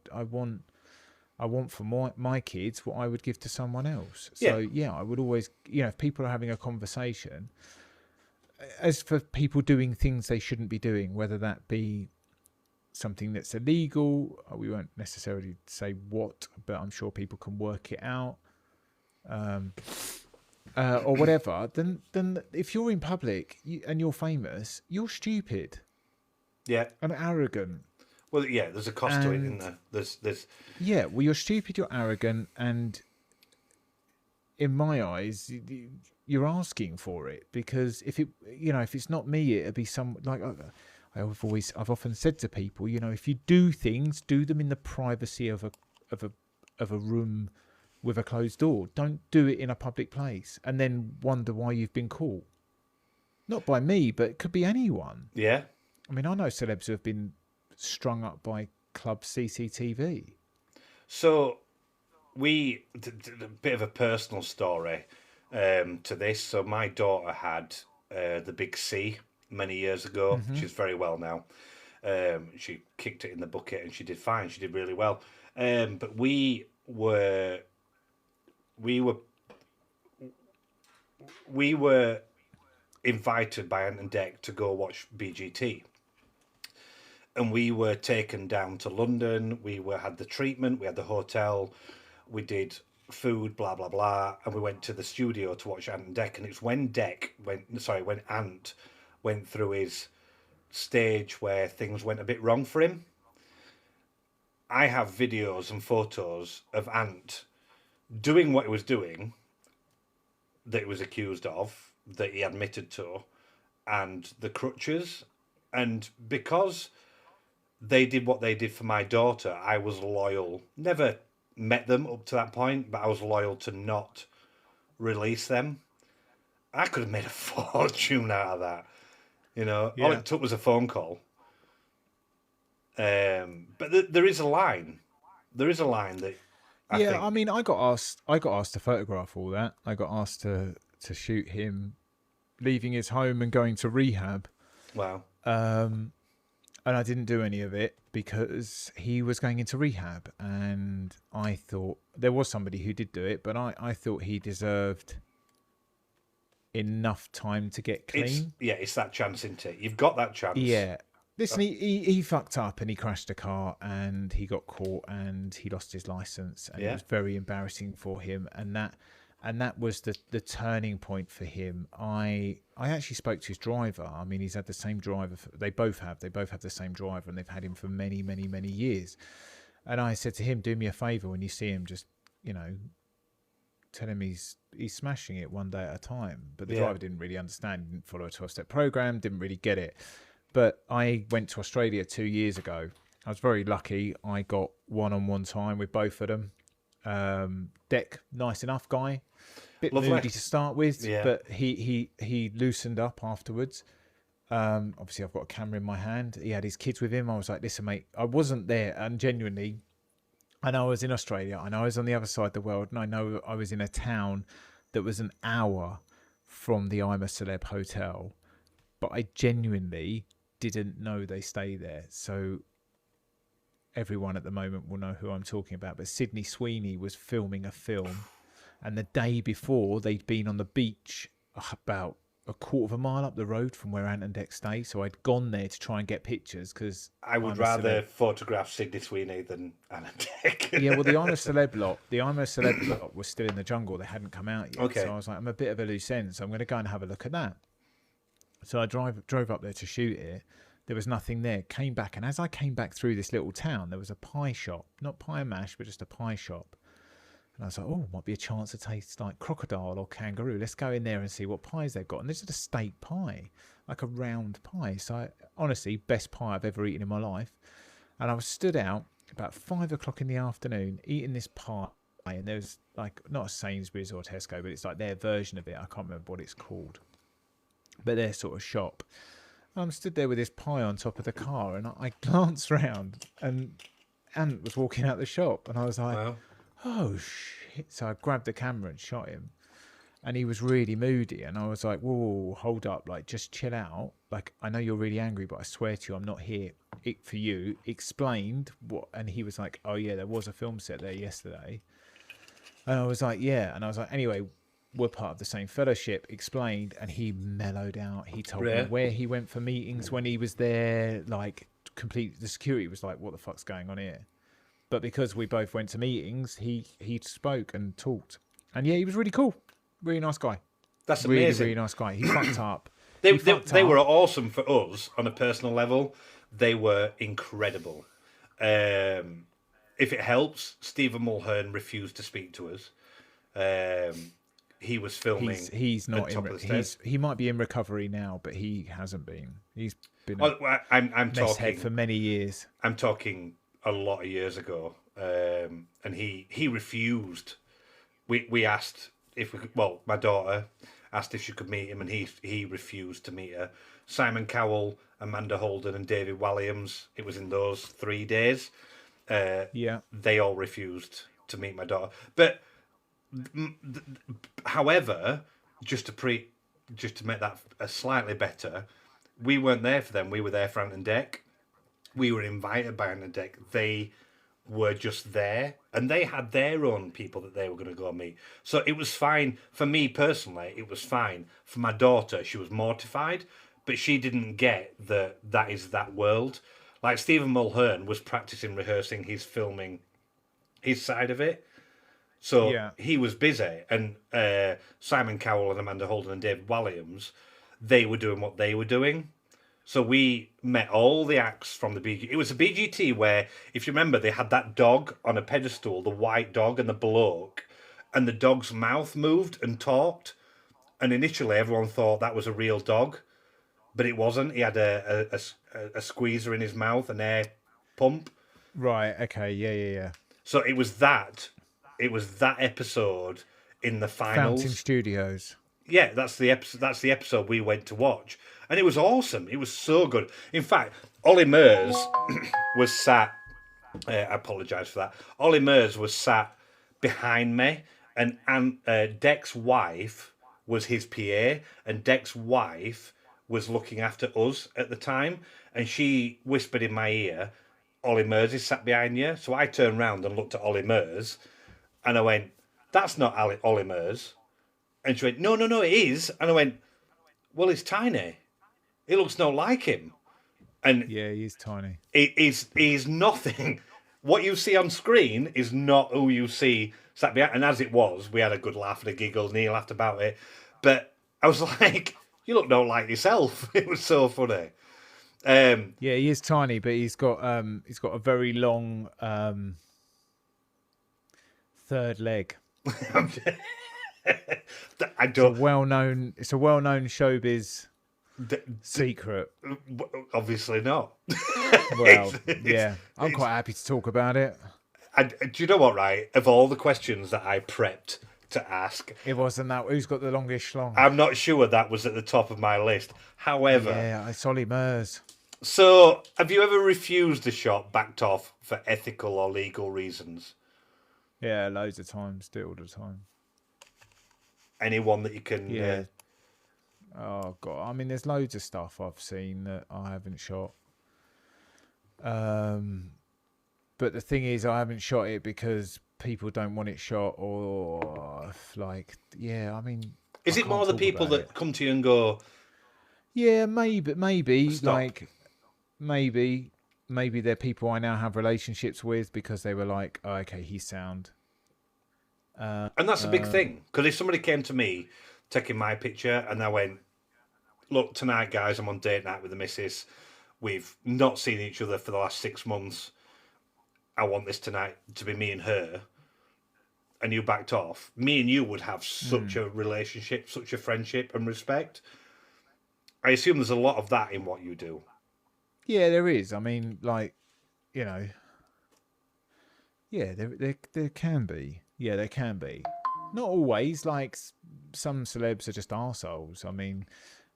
I want for my kids what I would give to someone else. So yeah, I would always, if people are having a conversation, as for people doing things they shouldn't be doing, whether that be something that's illegal, we won't necessarily say what, but I'm sure people can work it out, or whatever, then if you're in public and you're famous, you're stupid, and arrogant. Well, yeah, there's a cost to it, isn't there? There's yeah, well, you're stupid, you're arrogant, and in my eyes, you're asking for it, because if it's not me, it'd be some like. I've often said to people, if you do things, do them in the privacy of a room with a closed door. Don't do it in a public place and then wonder why you've been caught. Not by me, but it could be anyone. Yeah. I mean, I know celebs who have been strung up by club CCTV. So a bit of a personal story to this. So my daughter had the big C many years ago. Mm-hmm. She's very well now. She kicked it in the bucket and she did fine. She did really well. But we were invited by Ant and Dec to go watch BGT. And we were taken down to London. We had the treatment. We had the hotel. We did food, blah, blah, blah. And we went to the studio to watch Ant and Dec. And it's when Ant went through his stage where things went a bit wrong for him. I have videos and photos of Ant doing what he was doing, that he was accused of, that he admitted to, and the crutches. And because they did what they did for my daughter, I was loyal. Never met them up to that point, but I was loyal to not release them. I could have made a fortune out of that. You know, all Yeah. it took was a phone call. But there is a line. There is a line that I Yeah, I think. mean, I got asked to photograph all that. I got asked to shoot him leaving his home and going to rehab. Wow. Um, and I didn't do any of it because he was going into rehab, and I thought there was somebody who did do it, but I thought he deserved enough time to get clean. It's that chance, isn't it? You've got that chance. Yeah. Listen, he fucked up and he crashed a car and he got caught and he lost his license, and it Yeah. was very embarrassing for him, and that was the turning point for him. I actually spoke to his driver. I mean, he's had the same driver. They both have the same driver, and they've had him for many, many, many years. And I said to him, "Do me a favor when you see him, just tell him he's smashing it one day at a time." But the driver didn't really understand, didn't follow a 12-step program, didn't really get it. But I went to Australia 2 years ago. I was very lucky. I got one-on-one time with both of them. Deck, nice enough guy. Bit Lovely. moody to start with, Yeah. but he loosened up afterwards. Obviously, I've got a camera in my hand. He had his kids with him. I was like, listen, mate, I wasn't there. And genuinely, I know I was in Australia. I know I was on the other side of the world. And I know I was in a town that was an hour from the I'm a Celeb hotel. But I genuinely didn't know they stay there. So everyone at the moment will know who I'm talking about. But Sydney Sweeney was filming a film. And the day before, they'd been on the beach about a quarter of a mile up the road from where Ant and Dec stay. So I'd gone there to try and get pictures because I would rather photograph Sydney Sweeney than Anna Dick. Yeah, well, the I'm a Celeb lot was still in the jungle. They hadn't come out yet. Okay. So I was like, I'm a bit of a loose end, so I'm going to go and have a look at that. So I drove up there to shoot it. There was nothing there. Came back, and as I came back through this little town, there was a pie shop. Not pie and mash, but just a pie shop. And I was like, oh, might be a chance to taste like crocodile or kangaroo. Let's go in there and see what pies they've got. And this is a steak pie, like a round pie. So honestly, best pie I've ever eaten in my life. And I was stood out about 5 o'clock in the afternoon eating this pie. And there was like, not a Sainsbury's or Tesco, but it's like their version of it. I can't remember what it's called. But their sort of shop. I'm stood there with this pie on top of the car, and I glanced round, and Ant was walking out the shop, and I was like, Wow. oh shit. So I grabbed the camera and shot him, and he was really moody, and I was like, whoa, hold up, like just chill out. Like, I know you're really angry, but I swear to you, I'm not here for you. Explained what, and he was like, oh yeah, there was a film set there yesterday. And I was like, yeah. And I was like, anyway, we're part of the same fellowship. Explained, and he mellowed out. He told me where he went for meetings when he was there. Like, the security was like, what the fuck's going on here? But because we both went to meetings, he spoke and talked. And yeah, he was really cool. Really nice guy. That's really, amazing. really nice guy. He fucked up. They were awesome for us on a personal level. They were incredible. If it helps, Stephen Mulhern refused to speak to us. He was filming. He's not in. He might be in recovery now, but he hasn't been. He's been. I'm talking head for many years. I'm talking a lot of years ago, and he refused. We asked if we could. Well, my daughter asked if she could meet him, and he refused to meet her. Simon Cowell, Amanda Holden, and David Walliams. It was in those 3 days. They all refused to meet my daughter. But however, just to make that slightly better, we weren't there for them. We were there for Ant and Dec. We were invited by Ant and Dec. They were just there, and they had their own people that they were going to go meet. So it was fine for me personally. It was fine for my daughter. She was mortified, but she didn't get that is that world. Like, Stephen Mulhern was rehearsing his filming, his side of it. So he was busy, and Simon Cowell and Amanda Holden and David Walliams, they were doing what they were doing. So we met all the acts from the BGT. It was a BGT where, if you remember, they had that dog on a pedestal, the white dog and the bloke, and the dog's mouth moved and talked. And initially, everyone thought that was a real dog, but it wasn't. He had a squeezer in his mouth, an air pump. Right. Okay. Yeah. So it was that. It was that episode in the finals. Fountain Studios. Yeah, that's the episode we went to watch, And it was awesome. It was so good. In fact, Ollie Murs was sat. I apologise for that. Ollie Murs was sat behind me, and Dec's wife was his PA, and Dec's wife was looking after us at the time, and she whispered in my ear, "Ollie Murs is sat behind you." So I turned round and looked at Ollie Murs, and I went, "That's not Ollie Murs." And she went, "No, no, no, it is." And I went, "Well, he's tiny. It looks not like him." And Yeah, he's tiny. he's nothing. What you see on screen is not who you see sat behind. And as it was, we had a good laugh and a giggle. Neil laughed about it. But I was like, you look not like yourself. It was so funny. Yeah, he is tiny, but he's got a very long third leg. I don't. It's a well-known showbiz secret. Obviously not. Well, yeah, I'm quite happy to talk about it. Do you know what? Right, of all the questions that I prepped to ask, it wasn't that. Who's got the longest schlong? I'm not sure that was at the top of my list. However, yeah, it's Ollie Murs. So, have you ever refused a shot, backed off for ethical or legal reasons? Yeah, loads of times. Do it all the time. Anyone that you can... Yeah. Oh, God. I mean, there's loads of stuff I've seen that I haven't shot. But the thing is, I haven't shot it because people don't want it shot or, like, yeah, I mean... Is it more the people that come to you and go... Yeah, maybe stop. Like... Maybe they're people I now have relationships with because they were like, oh, okay, he's sound. And that's a big thing. Because if somebody came to me taking my picture and I went, look, tonight, guys, I'm on date night with the missus. We've not seen each other for the last 6 months. I want this tonight to be me and her. And you backed off. Me and you would have such a relationship, such a friendship and respect. I assume there's a lot of that in what you do. Yeah, there is. I mean, like, you know, yeah, there can be. Yeah, there can be. Not always. Like, some celebs are just arseholes. I mean,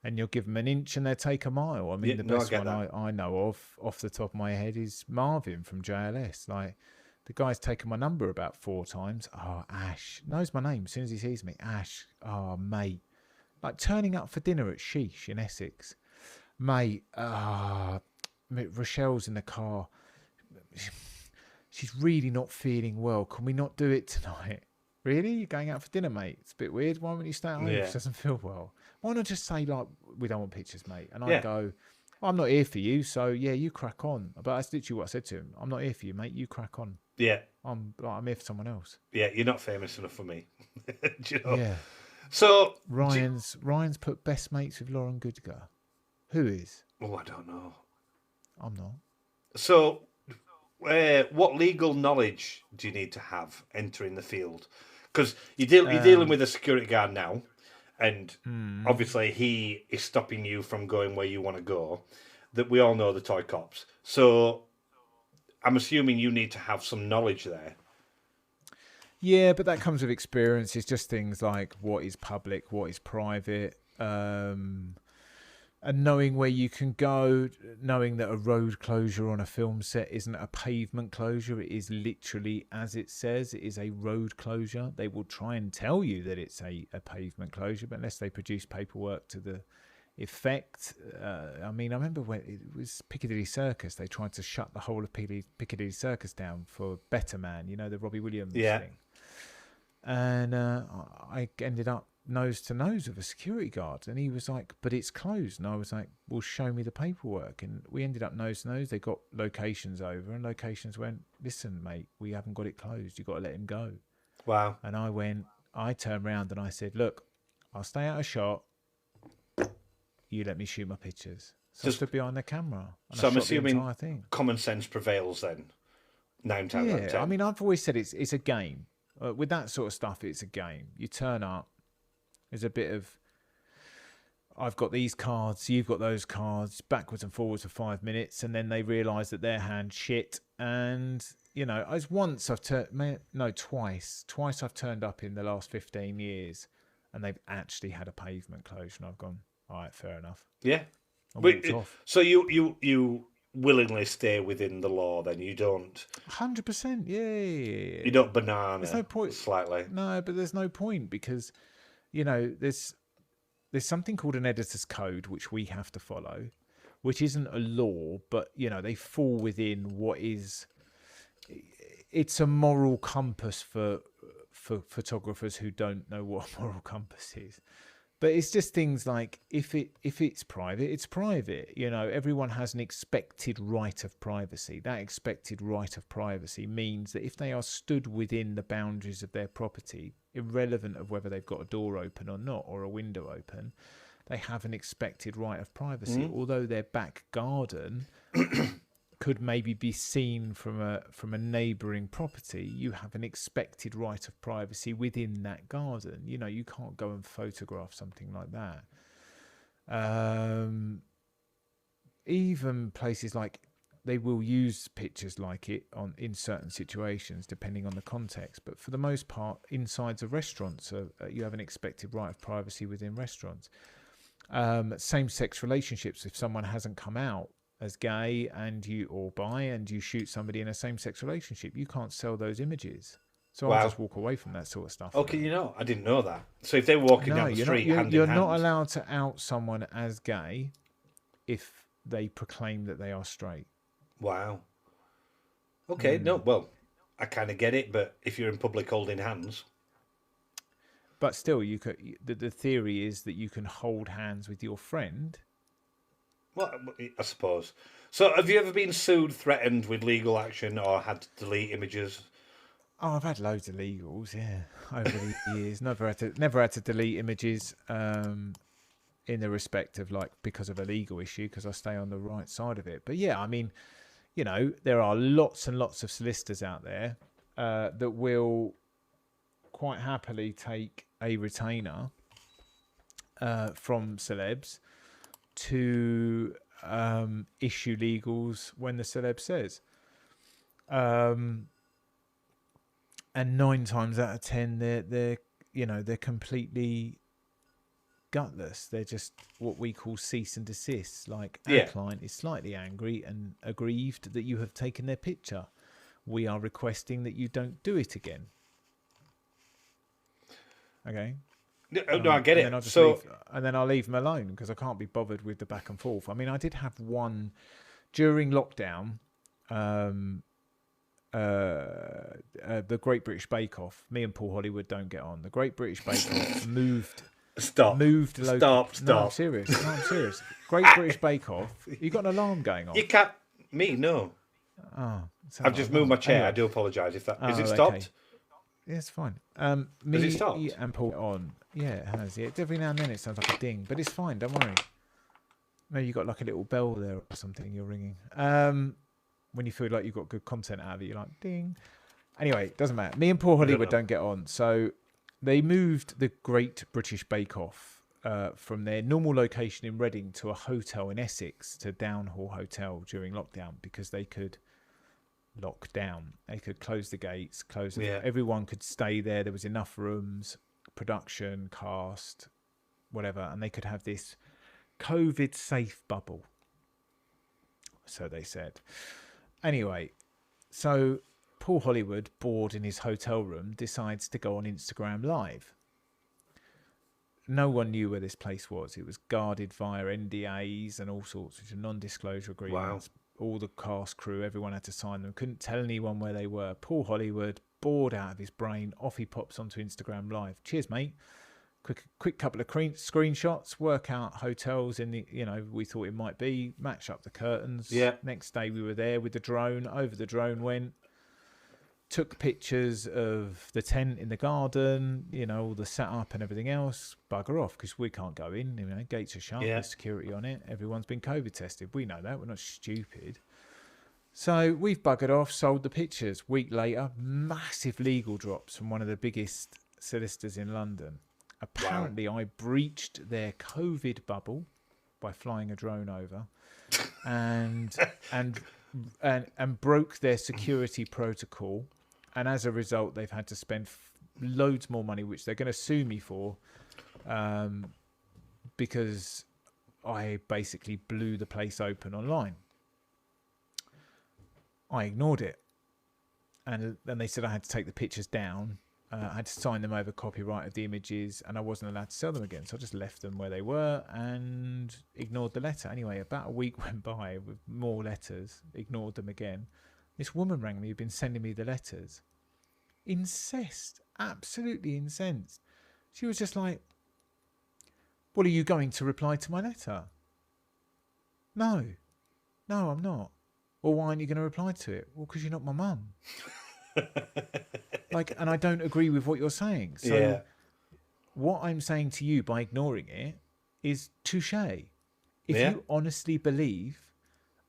and you'll give them an inch and they'll take a mile. I mean, the best one I know of, off the top of my head, is Marvin from JLS. Like, the guy's taken my number about 4 times. Oh, Ash. Knows my name as soon as he sees me. Ash. Oh, mate. Like, turning up for dinner at Sheesh in Essex. Mate, Rochelle's in the car. She's really not feeling well. Can we not do it tonight? Really? You're going out for dinner, mate? It's a bit weird. Why won't you stay at home if she doesn't feel well? Why not just say, like, we don't want pictures, mate? And I go, I'm not here for you, so yeah, you crack on. But that's literally what I said to him. I'm not here for you, mate. You crack on. Yeah. I'm here for someone else. Yeah, you're not famous enough for me. Do you know? Yeah. So Ryan's put best mates with Lauren Goodger. Who is? Oh, I don't know. I'm not. So, what legal knowledge do you need to have entering the field? Because you're dealing with a security guard now, and obviously he is stopping you from going where you want to go. That we all know the toy cops. So, I'm assuming you need to have some knowledge there. Yeah, but that comes with experience. It's just things like what is public, what is private. And knowing where you can go, knowing that a road closure on a film set isn't a pavement closure. It is literally, as it says, it is a road closure. They will try and tell you that it's a pavement closure, but unless they produce paperwork to the effect. I mean, I remember when it was Piccadilly Circus, they tried to shut the whole of Piccadilly Circus down for Better Man, you know, the Robbie Williams thing. And I ended up nose to nose with a security guard, and he was like, but it's closed. And I was like, well, show me the paperwork. And we ended up nose to nose. They got locations over, and locations went, listen, mate, we haven't got it closed. You've got to let him go. Wow. And I turned around and I said, look, I'll stay out of shot. You let me shoot my pictures. So I stood behind the camera. And so I I'm assuming the thing. Common sense prevails then. 9 times out of 10. I mean, I've always said it's a game. With that sort of stuff, it's a game. You turn up. There's a bit of, I've got these cards, you've got those cards, backwards and forwards for 5 minutes, and then they realise that their hand's shit. And, you know, twice I've turned up in the last 15 years, and they've actually had a pavement closure, and I've gone, all right, fair enough. Yeah. and walked off. So you willingly stay within the law, then you don't. 100%. Yeah. You don't There's no banana point. slightly. No, but there's no point because there's something called an editor's code which we have to follow, which isn't a law, but they fall within what is. It's a moral compass for photographers who don't know what a moral compass is. But it's just things like if it's private, it's private. Everyone has an expected right of privacy. That expected right of privacy means that if they are stood within the boundaries of their property, irrelevant of whether they've got a door open or not, or a window open, they have an expected right of privacy. Although their back garden could maybe be seen from a neighbouring property, you have an expected right of privacy within that garden. You can't go and photograph something like that. Even places like they will use pictures like it in certain situations depending on the context, but for the most part, insides of restaurants, you have an expected right of privacy within restaurants. Same-sex relationships, if someone hasn't come out as gay or bi and you shoot somebody in a same-sex relationship, you can't sell those images. So I'll just walk away from that sort of stuff. Okay, I didn't know that. So if they're walking down the street hand in hand... You're not allowed to out someone as gay if they proclaim that they are straight. Wow. Okay, no, well, I kind of get it, but if you're in public holding hands... But still, the theory is that you can hold hands with your friend... Well, I suppose. So, have you ever been sued, threatened with legal action, or had to delete images? Oh, I've had loads of legals, yeah, over the years. Never had to delete images in the respect of because of a legal issue, because I stay on the right side of it. But yeah, I mean, there are lots and lots of solicitors out there that will quite happily take a retainer from celebs to issue legals when the celeb says. And 9 times out of 10, they're completely gutless. They're just what we call cease and desist. Our client is slightly angry and aggrieved that you have taken their picture. We are requesting that you don't do it again. Okay. No, I get it. And then I'll leave them alone because I can't be bothered with the back and forth. I mean, I did have one during lockdown. The Great British Bake Off. Me and Paul Hollywood don't get on. The Great British Bake Off moved. Stop. No, I'm serious. Great British Bake Off. You got an alarm going on? You can't. Me, no. Oh, I've just moved my chair. Anyway. I do apologise if that is it stopped. Okay. Yeah, it's fine. Me it stopped? And Paul on. Yeah, it has. Yeah, every now and then it sounds like a ding, but it's fine. Don't worry. Maybe you got like a little bell there or something you're ringing. When you feel like you've got good content out of it, you're like ding. Anyway, it doesn't matter. Me and Paul Hollywood don't get on, so they moved the Great British Bake Off from their normal location in Reading to a hotel in Essex, to Downhall Hotel during lockdown, because they could lock down. They could close the gates, everyone could stay there. There was enough rooms, production, cast, whatever, and they could have this COVID safe bubble. So they said. Anyway, so Paul Hollywood, bored in his hotel room, decides to go on Instagram Live. No one knew where this place was. It was guarded via NDAs and all sorts of non-disclosure agreements. Wow. All the cast crew, everyone had to sign them. Couldn't tell anyone where they were. Paul Hollywood, bored out of his brain, off he pops onto Instagram Live. Cheers, mate. Quick couple of screenshots, work out hotels in the, we thought it might be, match up the curtains. Yeah. Next day we were there with the drone. Over the drone went. Took pictures of the tent in the garden, all the setup and everything else. Bugger off, because we can't go in. Gates are shut. There's security on it. Everyone's been COVID tested. We know that. We're not stupid. So we've buggered off, sold the pictures. Week later, massive legal drops from one of the biggest solicitors in London. Apparently, I breached their COVID bubble by flying a drone over, and broke their security protocol. And as a result, they've had to spend loads more money, which they're going to sue me for, because I basically blew the place open online. I ignored it. And then they said I had to take the pictures down. I had to sign them over copyright of the images, and I wasn't allowed to sell them again. So I just left them where they were and ignored the letter. Anyway, about a week went by with more letters, ignored them again. This woman rang me who'd been sending me the letters. Incensed, absolutely incensed. She was just like, well, are you going to reply to my letter? No, I'm not. Well, why aren't you going to reply to it? Well, because you're not my mum. And I don't agree with what you're saying. So what I'm saying to you by ignoring it is touche. If you honestly believe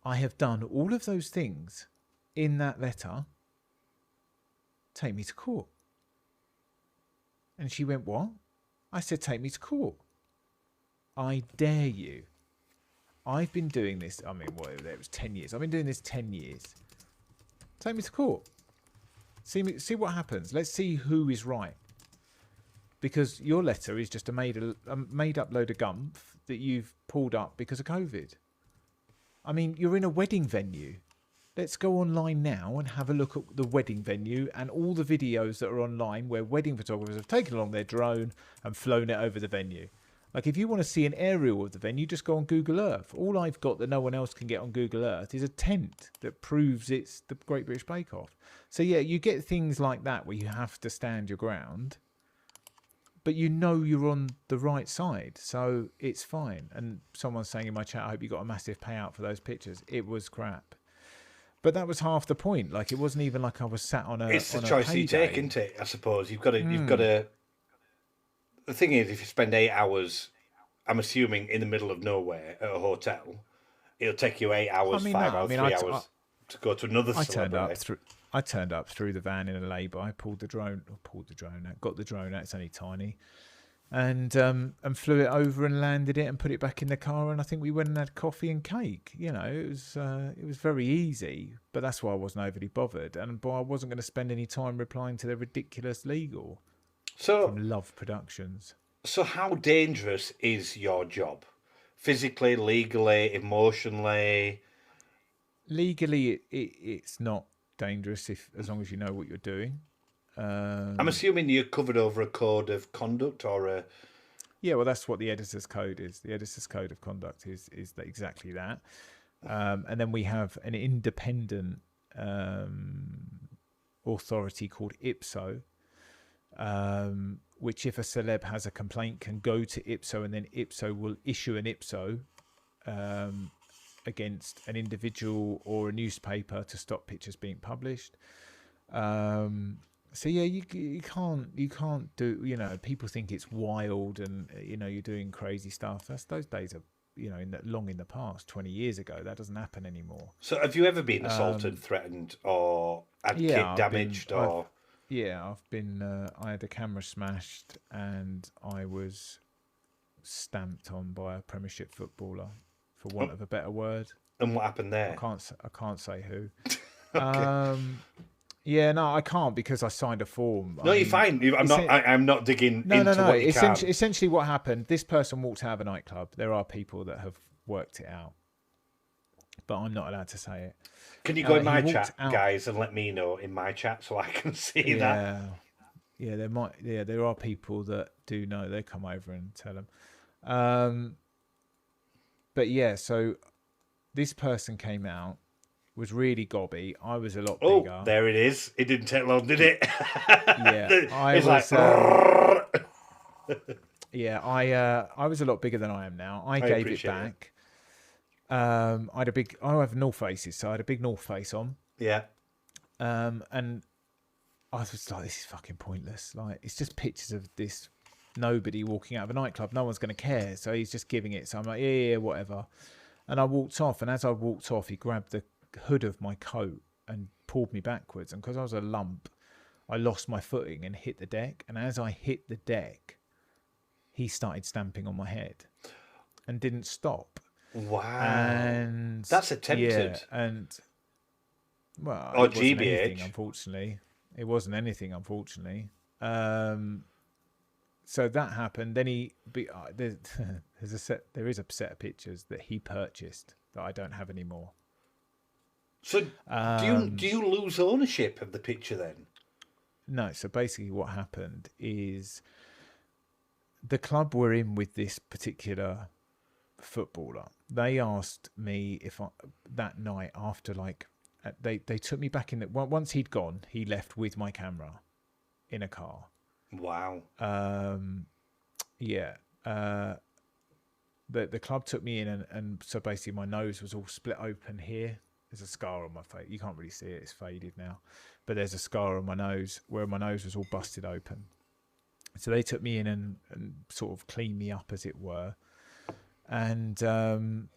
I have done all of those things in that letter, take me to court. And she went, what? I said, take me to court. I dare you. I've been doing this, it was 10 years. I've been doing this 10 years. Take me to court. See what happens. Let's see who is right. Because your letter is just a made-up load of gumph that you've pulled up because of COVID. I mean, you're in a wedding venue. Let's go online now and have a look at the wedding venue and all the videos that are online where wedding photographers have taken along their drone and flown it over the venue. Like, if you want to see an aerial of the venue, just go on Google Earth. All I've got that no one else can get on Google Earth is a tent that proves it's the Great British Bake Off. So, yeah, you get things like that where you have to stand your ground, but you know you're on the right side, so it's fine. And someone's saying in my chat, I hope you got a massive payout for those pictures. It was crap. But that was half the point. Like, it wasn't even like I was sat on a It's the on a choice you payday. take, isn't it? I suppose you've got to. The thing is, if you spend 8 hours, I'm assuming in the middle of nowhere at a hotel, it'll take you 8 hours, 3 hours to go to another celebrity. I turned up through the van in a lay-by, pulled the drone out, got the drone out. It's only tiny, and flew it over and landed it and put it back in the car. And I think we went and had coffee and cake. You know, it was very easy, but that's why I wasn't overly bothered. And I wasn't going to spend any time replying to their ridiculous legal. From Love Productions. So how dangerous is your job? Physically, legally, emotionally? Legally, it's not dangerous as long as you know what you're doing. I'm assuming you're covered over a code of conduct or a... Yeah, well, that's what the editor's code is. The editor's code of conduct is exactly that. And then we have an independent authority called IPSO, which if a celeb has a complaint can go to IPSO, and then IPSO will issue an IPSO against an individual or a newspaper to stop pictures being published. So yeah, you can't do, you know, people think it's wild and, you know, you're doing crazy stuff. Those days are, you know, long in the past, 20 years ago. That doesn't happen anymore. So have you ever been assaulted, threatened, or had kid damaged? I've been. I had a camera smashed, and I was stamped on by a Premiership footballer, for want of a better word. And what happened there? I can't say who. Okay. Yeah, no, I can't because I signed a form. No, you're fine. I'm not digging into what you can. Essentially, what happened? This person walked out of a nightclub. There are people that have worked it out, but I'm not allowed to say it. Can you go in my chat, guys, and let me know in my chat so I can see that? Yeah, there are people that do know. They come over and tell them. But yeah, so this person came out, was really gobby. I was a lot bigger. Oh, there it is. It didn't take long, did it? Yeah, I was a lot bigger than I am now. I gave it back. I have North Faces, so I had a big North Face on. Yeah. And I was like, this is fucking pointless. Like, it's just pictures of this nobody walking out of a nightclub. No one's going to care. So he's just giving it. So I'm like, yeah, whatever. And I walked off. And as I walked off, he grabbed the hood of my coat and pulled me backwards. And because I was a lump, I lost my footing and hit the deck. And as I hit the deck, he started stamping on my head and didn't stop. Wow. And that's attempted. Yeah, and well, or it wasn't GBH. anything, unfortunately. It wasn't anything, unfortunately. So that happened. Then there is a set of pictures that he purchased that I don't have anymore. So do you lose ownership of the picture then? No. So basically, what happened is the club we're in with this particular footballer. They asked me if that night after they took me back in. Once he'd gone, he left with my camera in a car. Wow. Yeah. The club took me in, and so basically my nose was all split open here. There's a scar on my face. You can't really see it. It's faded now. But there's a scar on my nose where my nose was all busted open. So they took me in and sort of cleaned me up, as it were. And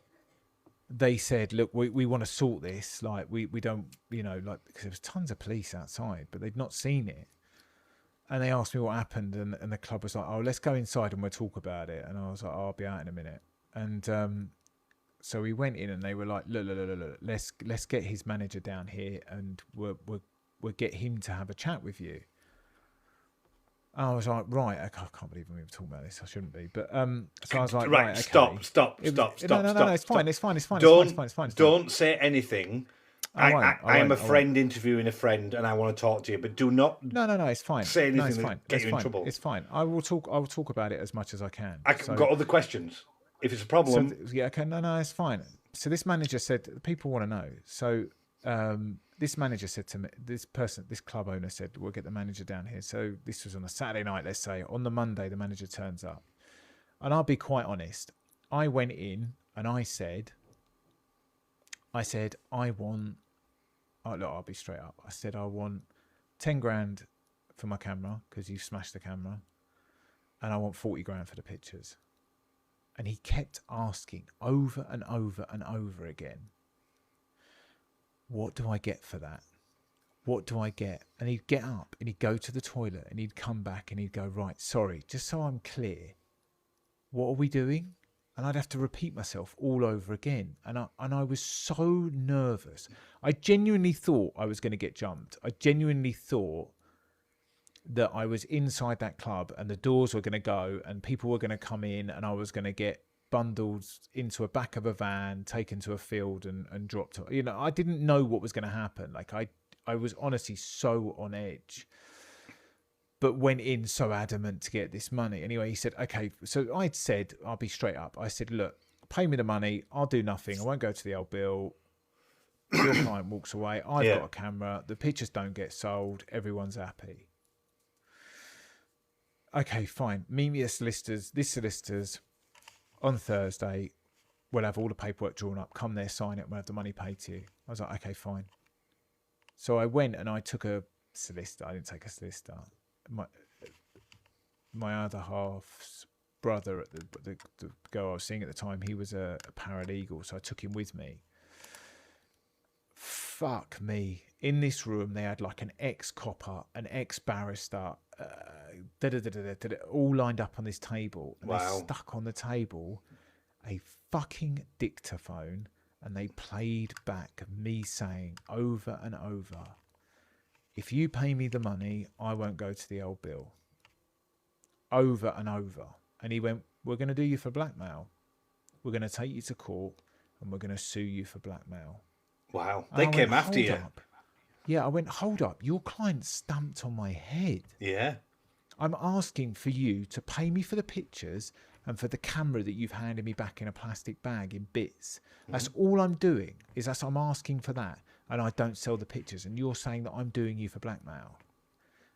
they said, look, we want to sort this. Like, we don't, because there was tons of police outside, but they'd not seen it. And they asked me what happened, and the club was like, oh, let's go inside and we'll talk about it. And I was like, oh, I'll be out in a minute. And so we went in, and they were like, look, let's get his manager down here, and we'll get him to have a chat with you. And I was like, right, I can't believe we were talking about this. I shouldn't be. But so I was like, right, okay. Stop. No, it's fine. It's fine. Don't say anything. I am a friend interviewing a friend, and I want to talk to you. But do not. No, it's fine. Say anything that get you in trouble. It's fine. I will talk about it as much as I can. I've got other questions. If it's a problem, okay. No, it's fine. So this manager said, people want to know. So this manager said to me, this club owner said, we'll get the manager down here. So this was on a Saturday night, let's say. On the Monday, the manager turns up. And I'll be quite honest. I went in and I said, I'll be straight up. I said, I want 10 grand for my camera because you smashed the camera. And I want 40 grand for the pictures. And he kept asking over and over and over again, what do I get for that? What do I get? And he'd get up and he'd go to the toilet and he'd come back and he'd go, right, sorry, just so I'm clear, what are we doing? And I'd have to repeat myself all over again. And I was so nervous. I genuinely thought I was going to get jumped. I genuinely thought that I was inside that club and the doors were going to go and people were going to come in and I was going to get bundled into a back of a van, taken to a field and dropped. I didn't know what was going to happen. Like I was honestly so on edge, but went in so adamant to get this money. Anyway, he said, okay. So I'd said, I'll be straight up. I said, look, pay me the money. I'll do nothing. I won't go to the old bill. Your client walks away. I've got a camera. The pictures don't get sold. Everyone's happy. Okay, fine. Meet me at solicitors on Thursday. We'll have all the paperwork drawn up. Come there, sign it. We'll have the money paid to you. I was like, okay, fine. So I went and I took a solicitor. I didn't take a solicitor. My other half's brother, the girl I was seeing at the time, he was a paralegal, so I took him with me. Fuck me. In this room, they had like an ex-copper, an ex-barrister, all lined up on this table. And they stuck on the table a fucking dictaphone, and they played back me saying over and over, if you pay me the money, I won't go to the old bill. Over and over. And he went, we're going to do you for blackmail. We're going to take you to court and we're going to sue you for blackmail. Wow. They came after you. Yeah, I went, hold up. Your client stamped on my head. Yeah. I'm asking for you to pay me for the pictures and for the camera that you've handed me back in a plastic bag in bits. That's all I'm doing, I'm asking for that. And I don't sell the pictures. And you're saying that I'm doing you for blackmail.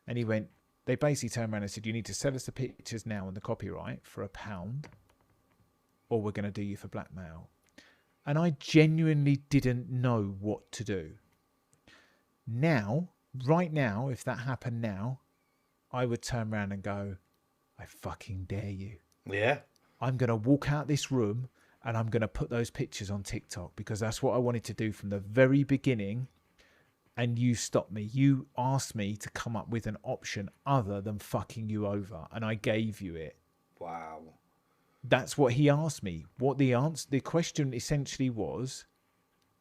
And he went, they basically turned around and said, you need to sell us the pictures now and the copyright for £1, or we're going to do you for blackmail. And I genuinely didn't know what to do. Now, right now, if that happened now, I would turn around and go, I fucking dare you. Yeah. I'm going to walk out this room and I'm going to put those pictures on TikTok because that's what I wanted to do from the very beginning. And you stopped me. You asked me to come up with an option other than fucking you over. And I gave you it. Wow. That's what he asked me. The question essentially was,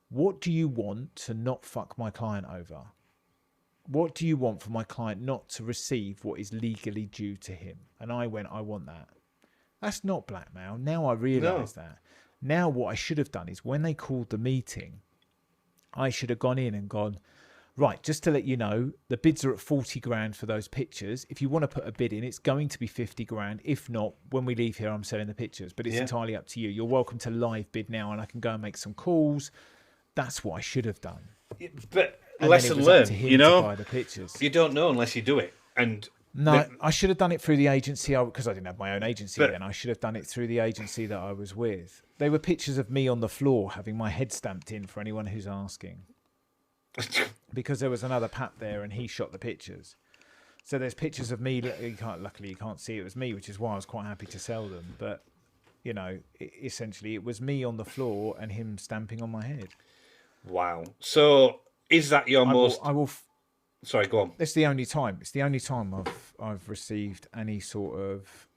what do you want to not fuck my client over? what do you want for my client not to receive what is legally due to him? And I went, I want that. That's not blackmail. Now I realise that. Now what I should have done is when they called the meeting, I should have gone in and gone, right, just to let you know, the bids are at 40 grand for those pictures. If you want to put a bid in, it's going to be 50 grand. If not, when we leave here, I'm selling the pictures. But it's entirely up to you. You're welcome to live bid now, and I can go and make some calls. That's what I should have done. But lesson learned, you know, to buy the pictures. You don't know unless you do it. And no, I should have done it through the agency because I didn't have my own agency then. I should have done it through the agency that I was with. They were pictures of me on the floor having my head stamped in for anyone who's asking. Because there was another PAP there and he shot the pictures. So there's pictures of me. Luckily, you can't see it was me, which is why I was quite happy to sell them. But, you know, essentially it was me on the floor and him stamping on my head. Wow. So is that your most... Sorry, go on. It's the only time. It's the only time I've received any sort of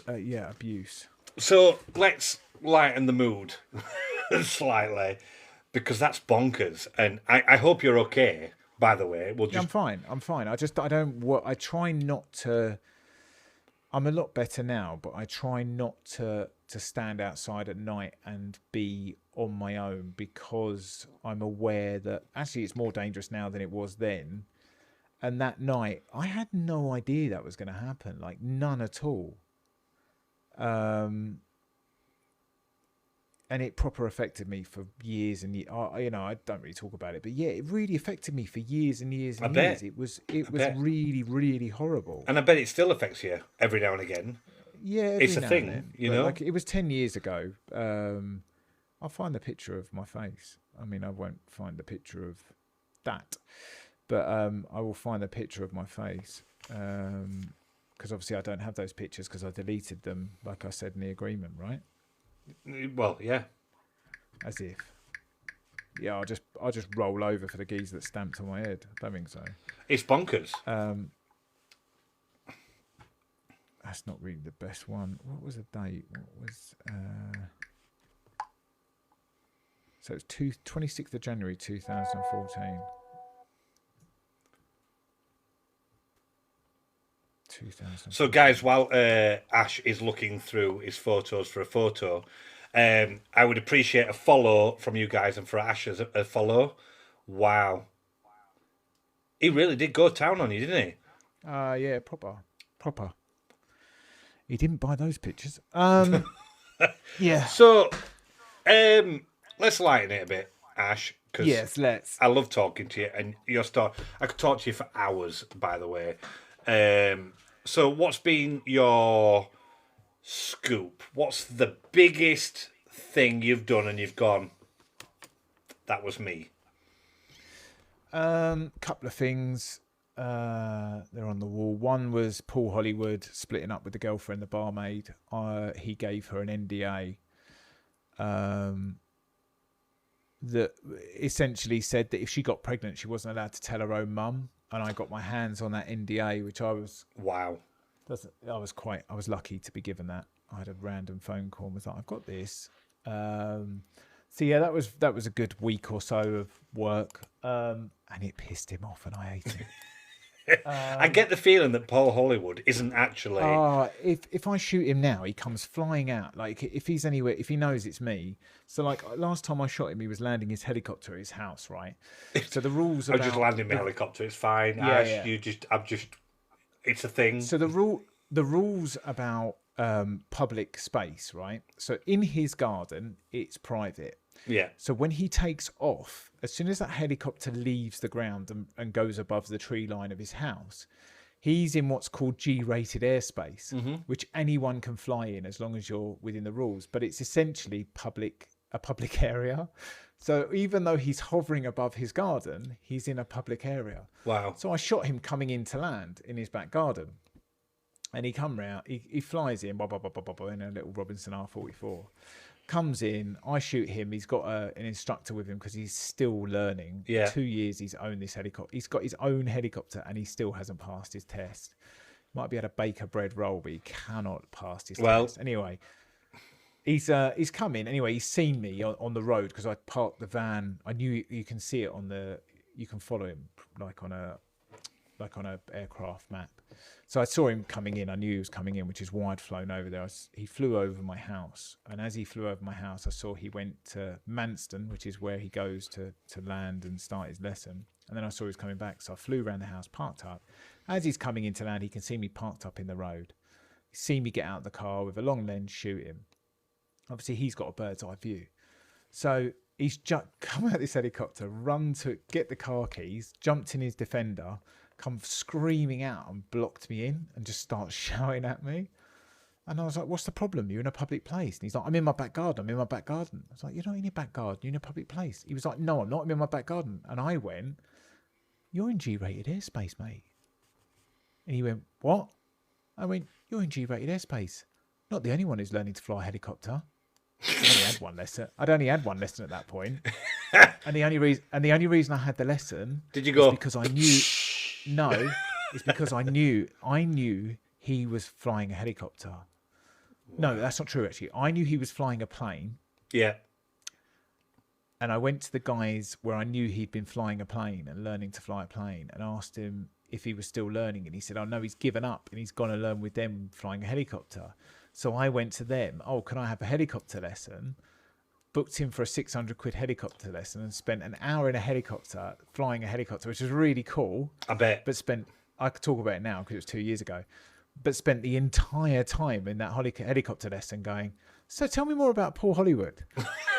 abuse. So let's lighten the mood slightly, because that's bonkers. And I hope you're okay. By the way, I'm fine. I try not to. I'm a lot better now, but I try not to stand outside at night and be on my own, because I'm aware that actually it's more dangerous now than it was then. And that night, I had no idea that was going to happen, like none at all. And it proper affected me for years and years. You know, I don't really talk about it, but yeah, it really affected me for years and years and years. It was really, really horrible. And I bet it still affects you every now and again. Yeah, it's a thing, you know. Like, it was 10 years ago. I'll find the picture of my face. I mean, I won't find the picture of that, but I will find the picture of my face. Because obviously I don't have those pictures because I deleted them, like I said in the agreement, right? Well, yeah. As if. Yeah, I'll just roll over for the geezer that stamped on my head. I don't think so. It's bonkers. That's not really the best one. What was the date? What was... So it's 26th of January 2014. 2014. So, guys, while Ash is looking through his photos for a photo, I would appreciate a follow from you guys, and for Ash as a follow. Wow. He really did go town on you, didn't he? Yeah, proper. He didn't buy those pictures. Yeah. So, let's lighten it a bit, Ash. Yes, let's. I love talking to you, and your story. I could talk to you for hours, by the way. So what's been your scoop? What's the biggest thing you've done and you've gone, that was me? Couple of things. They're on the wall. One was Paul Hollywood splitting up with the girlfriend, the barmaid. He gave her an NDA that essentially said that if she got pregnant, she wasn't allowed to tell her own mum. And I got my hands on that NDA, which I was... Wow. I was lucky to be given that. I had a random phone call and was like, I've got this. So yeah, that was a good week or so of work. And it pissed him off and I hate it. I get the feeling that Paul Hollywood isn't actually... If I shoot him now, he comes flying out. Like, if he's anywhere, if he knows it's me. So, like, last time I shot him, he was landing his helicopter at his house, right? So the rules about... I'm just landing my helicopter, it's fine. Yeah, Ash, yeah. It's a thing. So the rules about public space, right? So in his garden, it's private. Yeah. So when he takes off, as soon as that helicopter leaves the ground and goes above the tree line of his house, he's in what's called G-rated airspace, which anyone can fly in as long as you're within the rules. But it's essentially a public area. So even though he's hovering above his garden, he's in a public area. Wow. So I shot him coming into land in his back garden. And he come round, he flies in, in a little Robinson R44. Comes in, I shoot him. He's got an instructor with him because he's still learning. Yeah. 2 years he's owned this helicopter. He's got his own helicopter and he still hasn't passed his test. Might be able to bake a bread roll, but he cannot pass his test. Anyway, He's coming anyway. He's seen me on the road because I parked the van. I knew you can see it on the. You can follow him like on a aircraft map. So I saw him coming in. I knew he was coming in, which is why I'd flown over there. He flew over my house, and as he flew over my house, I saw he went to Manston, which is where he goes to land and start his lesson. And then I saw he was coming back, so I flew around the house, parked up. As he's coming into land, he can see me parked up in the road. He see me get out of the car with a long lens, shoot him. Obviously, he's got a bird's eye view. So he's come out of this helicopter, run to get the car keys, jumped in his Defender, come screaming out and blocked me in and just starts shouting at me. And I was like, what's the problem? You're in a public place. And he's like, I'm in my back garden. I was like, you're not in your back garden. You're in a public place. He was like, no, I'm not. I'm in my back garden. And I went, you're in G-rated airspace, mate. And he went, what? I went, you're in G-rated airspace. Not the only one who's learning to fly a helicopter. I'd only had one lesson at that point. And the only reason I had the lesson did you go because I knew it's because I knew he was flying a helicopter. No, that's not true actually. I knew he was flying a plane. Yeah. And I went to the guys where I knew he'd been flying a plane and learning to fly a plane and asked him if he was still learning, and he said, oh no, he's given up and he's gone to learn with them flying a helicopter. So I went to them, oh, can I have a helicopter lesson? Booked him for a 600 quid helicopter lesson and spent an hour in a helicopter, flying a helicopter, which was really cool. I bet. But I could talk about it now because it was 2 years ago, but spent the entire time in that helicopter lesson going, so tell me more about Paul Hollywood.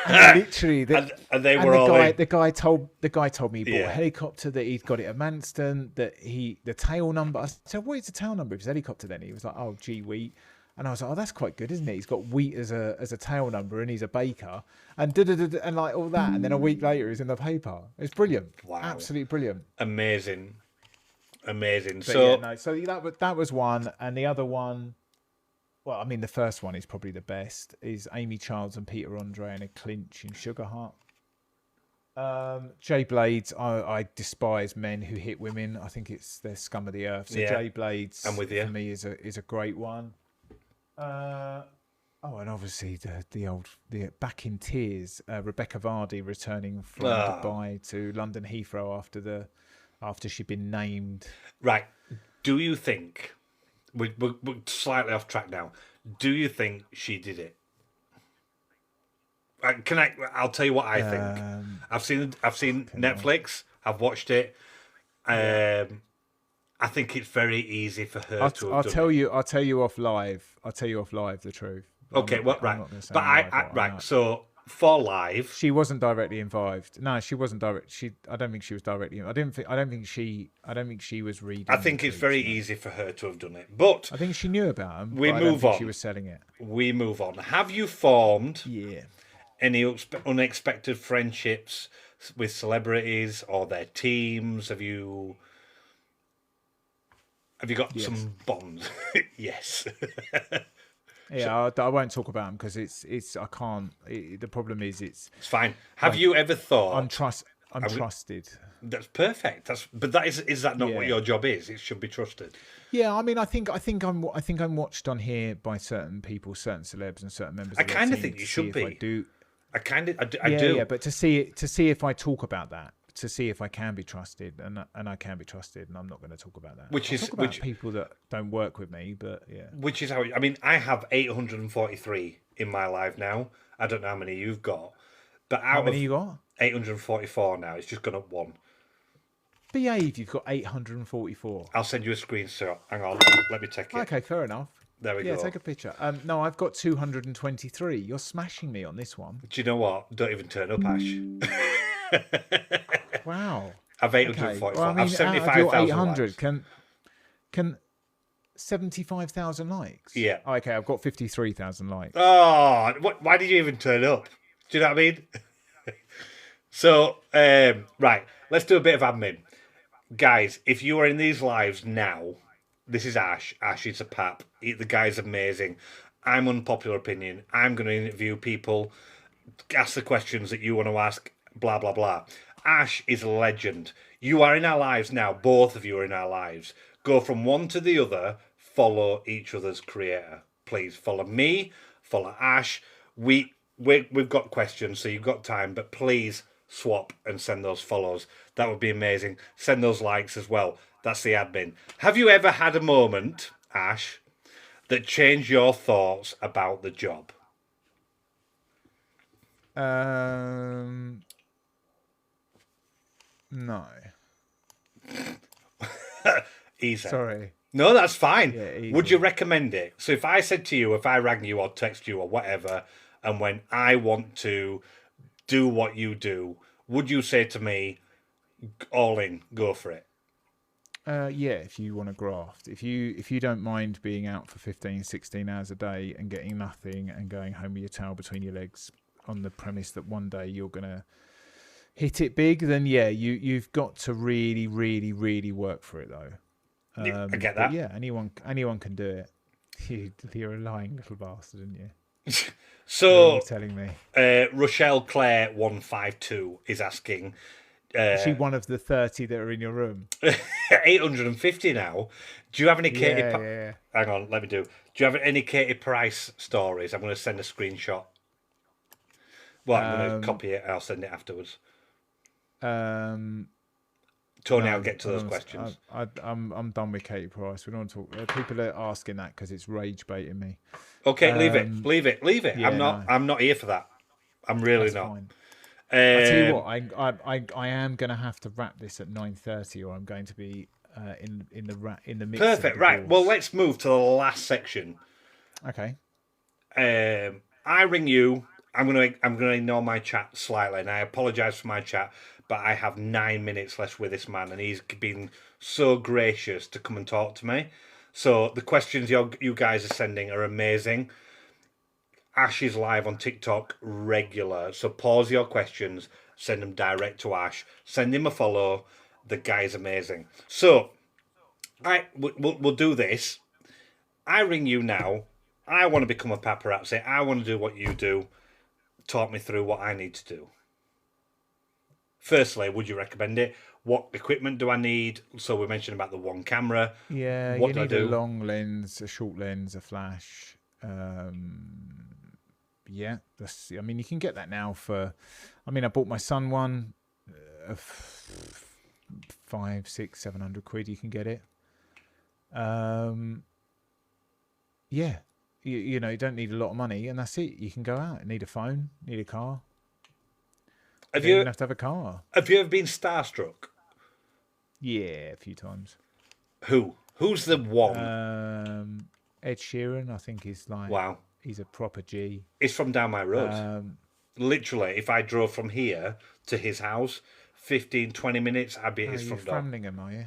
And literally, the guy told me he bought a helicopter, that he'd got it at Manston, that the tail number. I said, what is the tail number of his helicopter then? He was like, oh, G Wheat. And I was like, oh, that's quite good, isn't it? He's got wheat as a tail number, and he's a baker, and and like all that. And then a week later, he's in the paper. It's brilliant. Wow, absolutely brilliant. Amazing. But so that was one, and the other one, well, I mean, the first one is probably the best. Is Amy Childs and Peter Andre in a clinch in Sugarheart. Jay Blades, I despise men who hit women. I think they're scum of the earth. So Jay Blades, I'm with you. For me is a great one. And obviously the back in tears, Rebecca Vardy returning from Dubai to London Heathrow after she'd been named. Right. Do you think we're slightly off track now? Do you think she did it? I'll tell you what I think. I've seen Netflix. I've watched it. I think it's very easy for her to. I'll tell you off live. I'll tell you off live the truth. Okay, right. But so for live, she wasn't directly involved. No, she wasn't direct. I don't think she was directly. I don't think she was reading. I think it's very easy for her to have done it, but I think she knew about them. We move on. She was selling it. We move on. Have you formed any unexpected friendships with celebrities or their teams? Have you got some bonds? Yes. Yeah, I won't talk about them because it's I can't. The problem is it's fine. Have you ever thought I'm trusted? That's perfect. Is that not what your job is? It should be trusted. Yeah, I mean, I think I'm watched on here by certain people, certain celebs, and certain members. I kind of think you should be. I do. Yeah, but to see if I talk about that, to see if I can be trusted, and I can be trusted, and I'm not going to talk about that. Talk about people that don't work with me, but yeah. Which is how I mean. I have 843 in my life now. I don't know how many you've got, but how many you got? 844 now. It's just gone up one. Behave. You've got 844. I'll send you a screenshot. Hang on. Let me check it. Okay, fair enough. There we go. Yeah, take a picture. No, I've got 223. You're smashing me on this one. Do you know what? Don't even turn up, Ash. Wow. I've 844. Okay. Well, I mean, I've 75,000 likes. Can 75,000 likes? Yeah. Okay, I've got 53,000 likes. Oh, why did you even turn up? Do you know what I mean? So, right, let's do a bit of admin. Guys, if you are in these lives now, this is Ash. Ash is a PAP. The guy's amazing. I'm unpopular opinion. I'm going to interview people, ask the questions that you want to ask, blah, blah, blah. Ash is a legend. You are in our lives now. Both of you are in our lives. Go from one to the other. Follow each other's creator. Please follow me. Follow Ash. we've got questions, so you've got time, but please swap and send those follows. That would be amazing. Send those likes as well. That's the admin. Have you ever had a moment, Ash, that changed your thoughts about the job? No. Easy. Sorry. No, that's fine. Yeah, easy. Would you recommend it? So if I said to you, if I rang you or text you or whatever, and when I want to do what you do, would you say to me, all in, go for it? Yeah, if you want to graft. If you don't mind being out for 15, 16 hours a day and getting nothing and going home with your tail between your legs on the premise that one day you're going to hit it big, then yeah, you've got to really, really, really work for it though. I get that. Yeah, anyone can do it. You're a lying little bastard, aren't you? So, you're telling me. Rochelle Claire 152 is asking. Is she one of the 30 that are in your room? 850 now. Do you have any Katie? Yeah. Hang on, let me do. Do you have any Katie Price stories? I'm going to send a screenshot. Well, I'm going to copy it and I'll send it afterwards. Tony, I'll get to those questions. I'm done with Katie Price. We don't talk. People are asking that because it's rage baiting me. Okay, leave it. Yeah, I'm not here for that. I'm really not. Fine. I tell you what, I am going to have to wrap this at 9:30, or I'm going to be in the mix. Perfect. Right. Well, let's move to the last section. Okay. I ring you. I'm gonna ignore my chat slightly, and I apologise for my chat, but I have 9 minutes left with this man, and he's been so gracious to come and talk to me. So the questions you guys are sending are amazing. Ash is live on TikTok regular, so pause your questions, send them direct to Ash, send him a follow. The guy's amazing. So, we'll do this. I ring you now. I want to become a paparazzi. I want to do what you do. Talk me through what I need to do. Firstly, would you recommend it? What equipment do I need? So we mentioned about the one camera. Yeah, what you need a long lens, a short lens, a flash. Yeah, I mean, you can get that now for. I mean, I bought my son one, 500, 600, 700 quid. You can get it. Yeah, you know, you don't need a lot of money, and that's it. You can go out. You need a phone, need a car. You don't even have to have a car. Have you ever been starstruck? Yeah, a few times. Who's the one? Ed Sheeran, I think, is like. Wow. He's a proper G. It's from down my road. Literally, if I drove from here to his house, 15, 20 minutes, I'd be at his front door. You're from Framlingham, are you?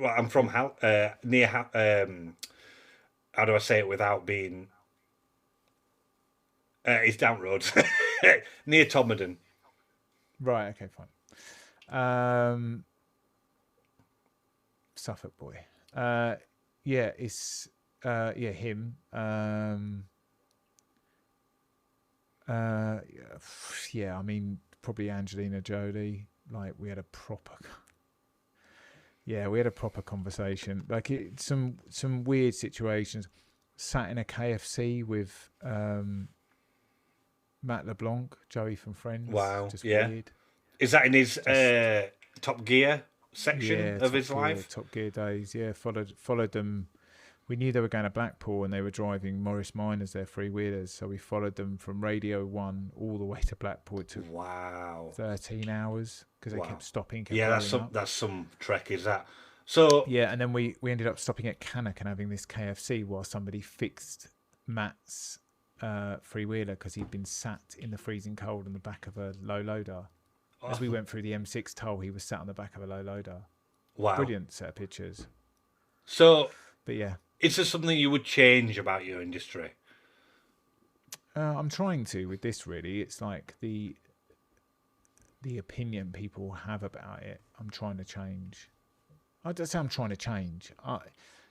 Well, I'm from near. How do I say it without being? It's down road, near Todmorden. Right. Okay. Fine. Suffolk boy. Yeah. It's. Yeah, him. Yeah, I mean, probably Angelina Jolie. Like, we had a proper conversation. Like, some weird situations. Sat in a KFC with Matt LeBlanc, Joey from Friends. Wow, just yeah. Weird. Is that in his Top Gear section of his life? Top Gear days. Yeah, followed them. We knew they were going to Blackpool and they were driving Morris Minors, their freewheelers. So we followed them from Radio 1 all the way to Blackpool. It took 13 hours because they kept stopping. That's some trek, is that? So yeah, and then we ended up stopping at Cannock and having this KFC while somebody fixed Matt's freewheeler because he'd been sat in the freezing cold on the back of a low loader. As we went through the M6 toll, he was sat on the back of a low loader. Wow. Brilliant set of pictures. So, but yeah. Is there something you would change about your industry? I'm trying to with this, really. It's like the opinion people have about it. I'm trying to change. I don't say I'm trying to change.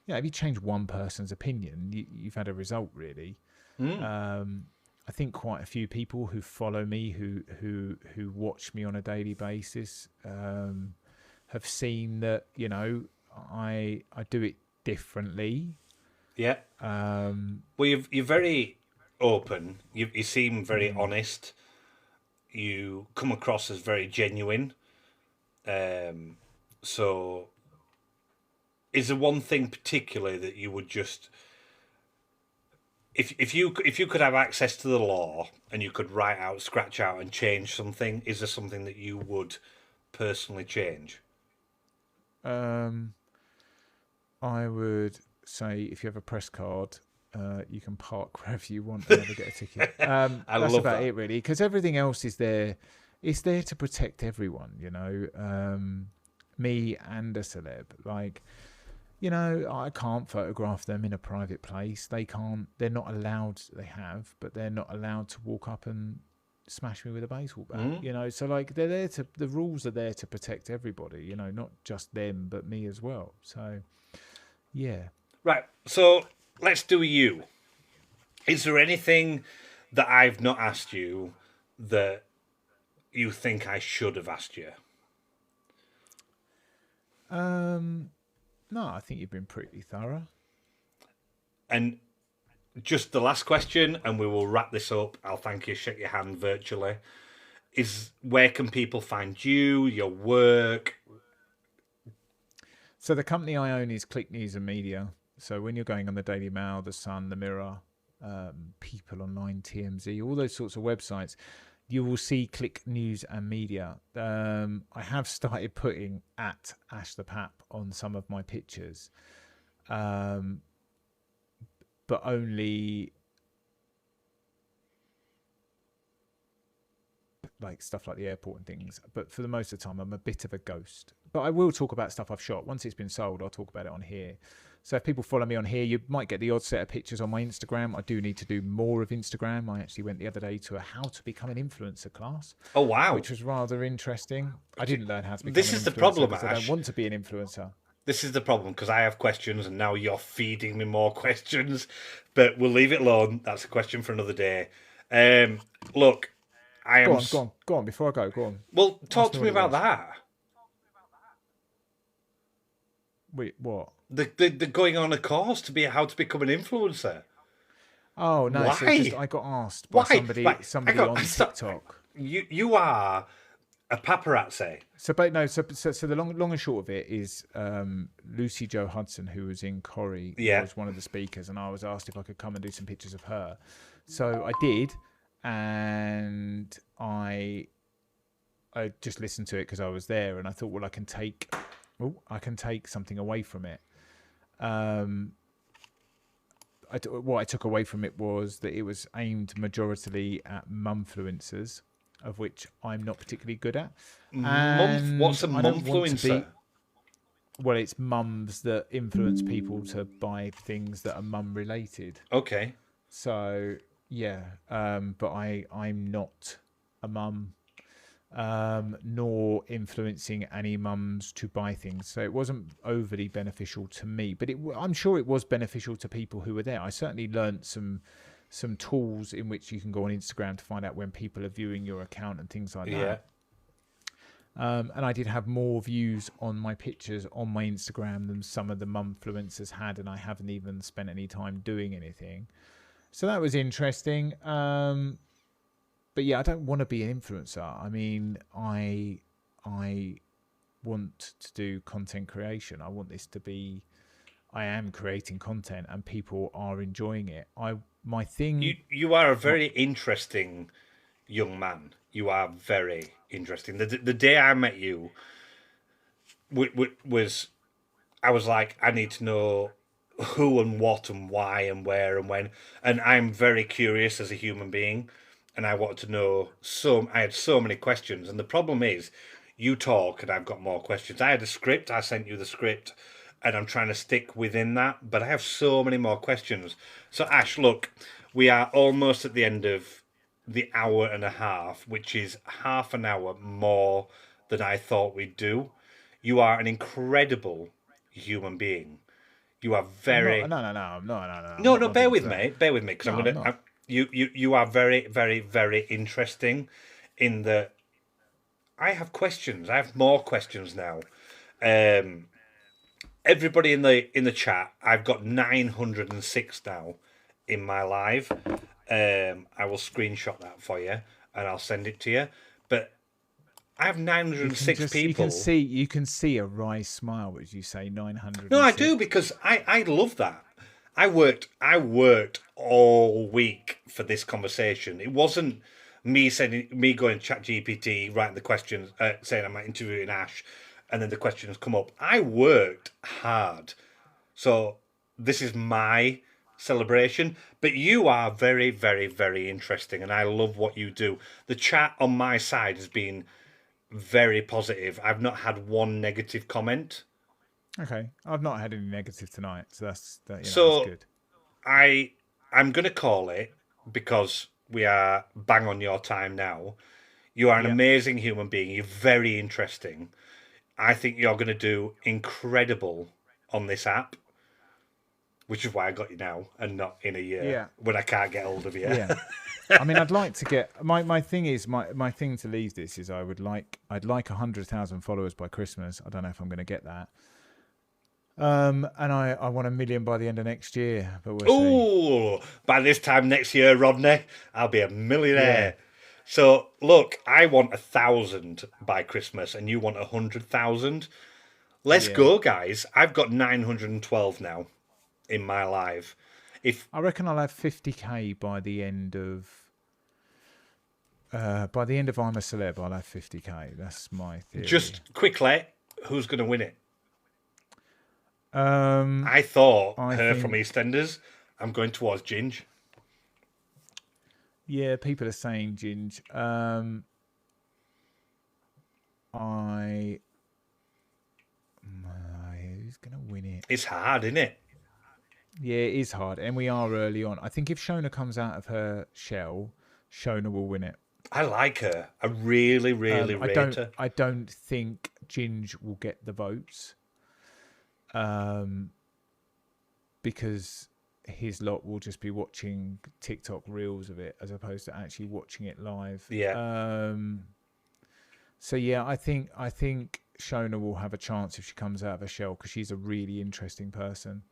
If you change one person's opinion, you've had a result, really. I think quite a few people who follow me, who watch me on a daily basis, have seen that, you know, I do it differently. Yeah. Well, you're very open. You seem very honest. You come across as very genuine. So, is there one thing particularly that you would just, if you could have access to the law and you could write out, scratch out, and change something, is there something that you would personally change? Um, I would say if you have a press card, you can park wherever you want and never get a ticket. I That's love about that. it, really, because everything else is there. It's there to protect everyone, me and a celeb. Like, I can't photograph them in a private place. They can't. They're not allowed. They have, but they're not allowed to walk up and smash me with a baseball bat. So like they're there to. The rules are there to protect everybody. Not just them, but me as well. So, yeah. Right. So let's do you. Is there anything that I've not asked you that you think I should have asked you? No, I think you've been pretty thorough. And just the last question, and we will wrap this up. I'll thank you, shake your hand virtually. Is where can people find you, your work? So the company I own is Click News and Media. So when you're going on the Daily Mail, the Sun, the Mirror, People Online, TMZ, all those sorts of websites, you will see Click News and Media. I have started putting at Ash the Pap on some of my pictures, but only like stuff like the airport and things. But for the most of the time, I'm a bit of a ghost. But I will talk about stuff I've shot. Once it's been sold, I'll talk about it on here. So if people follow me on here, you might get the odd set of pictures on my Instagram. I do need to do more of Instagram. I actually went the other day to a how to become an influencer class. Oh, wow. Which was rather interesting. I didn't learn how to become This an is influencer the problem, because I Ash. don't want to be an influencer. This is the problem because I have questions and now you're feeding me more questions. But we'll leave it alone. That's a question for another day. Look, I am. Go on. Before I go on. Well, talk to me about that. Wait, what? The going on a course to be how to become an influencer. Oh no! Why? So just I got asked by somebody on TikTok. You are a paparazzi. So, but no. So the long and short of it is, Lucy Joe Hudson, who was in Corrie, was one of the speakers, and I was asked if I could come and do some pictures of her. So I did, and I just listened to it because I was there, and I thought, well, I can take something away from it. What I took away from it was that it was aimed majoritarily at mumfluencers, of which I'm not particularly good at. What's a mumfluencer? Well, it's mums that influence people to buy things that are mum related. Okay. So yeah, but I'm not a mum, nor influencing any mums to buy things. So it wasn't overly beneficial to me, but I'm sure it was beneficial to people who were there. I certainly learned some tools in which you can go on Instagram to find out when people are viewing your account and things like that. Yeah. And I did have more views on my pictures on my Instagram than some of the mumfluencers had, and I haven't even spent any time doing anything. So that was interesting. But yeah, I don't want to be an influencer. I mean, I want to do content creation. I want this to be, I am creating content and people are enjoying it. My thing. You are a very interesting young man. You are very interesting. The day I met you was, I was like, I need to know who and what and why and where and when. And I'm very curious as a human being. And I wanted to know I had so many questions. And the problem is, you talk and I've got more questions. I had a script. I sent you the script. And I'm trying to stick within that. But I have so many more questions. So, Ash, look, we are almost at the end of the hour and a half, which is half an hour more than I thought we'd do. You are an incredible human being. You are very... No, bear with me, because I'm going to... You are very, very, very interesting in that I have questions. I have more questions now. Everybody in the chat, I've got 906 now. in my live. I will screenshot that for you and I'll send it to you. But I have 906 people. You can see a wry smile as you say 906. No, I do, because I love that. I worked all week for this conversation. It wasn't me going chat GPT, writing the questions, saying I'm interviewing Ash, and then the questions come up. I worked hard. So this is my celebration. But you are very, very, very interesting, and I love what you do. The chat on my side has been very positive. I've not had one negative comment. Okay, I've not had any negative tonight, so that's that's good. I'm gonna call it, because we are bang on your time now. You are an amazing human being. You're very interesting. I think you're going to do incredible on this app, which is why I got you now and not in a year when I can't get hold of you. Yeah. I mean, I'd like to get my thing is my thing to leave this is I'd like 100,000 followers by Christmas. I don't know if I'm going to get that. And I want 1 million by the end of next year, but we'll see. By this time next year, Rodney, I'll be a millionaire. Yeah. So look, I want 1,000 by Christmas, and you want 100,000. Let's go, guys! I've got 912 now in my live. If I reckon I'll have 50k by the end of I'm a Celeb, I'll have 50k. That's my theory. Just quickly, who's going to win it? I thought from EastEnders. I'm going towards Ginge. Yeah, people are saying Ginge. Who's going to win it? It's hard, isn't it? Yeah, it is hard, and we are early on. I think if Shona comes out of her shell, Shona will win it. I like her. I really, really rate her. I don't think Ginge will get the votes. Because his lot will just be watching TikTok reels of it as opposed to actually watching it live. Yeah. So yeah, I think Shona will have a chance if she comes out of her shell because she's a really interesting person.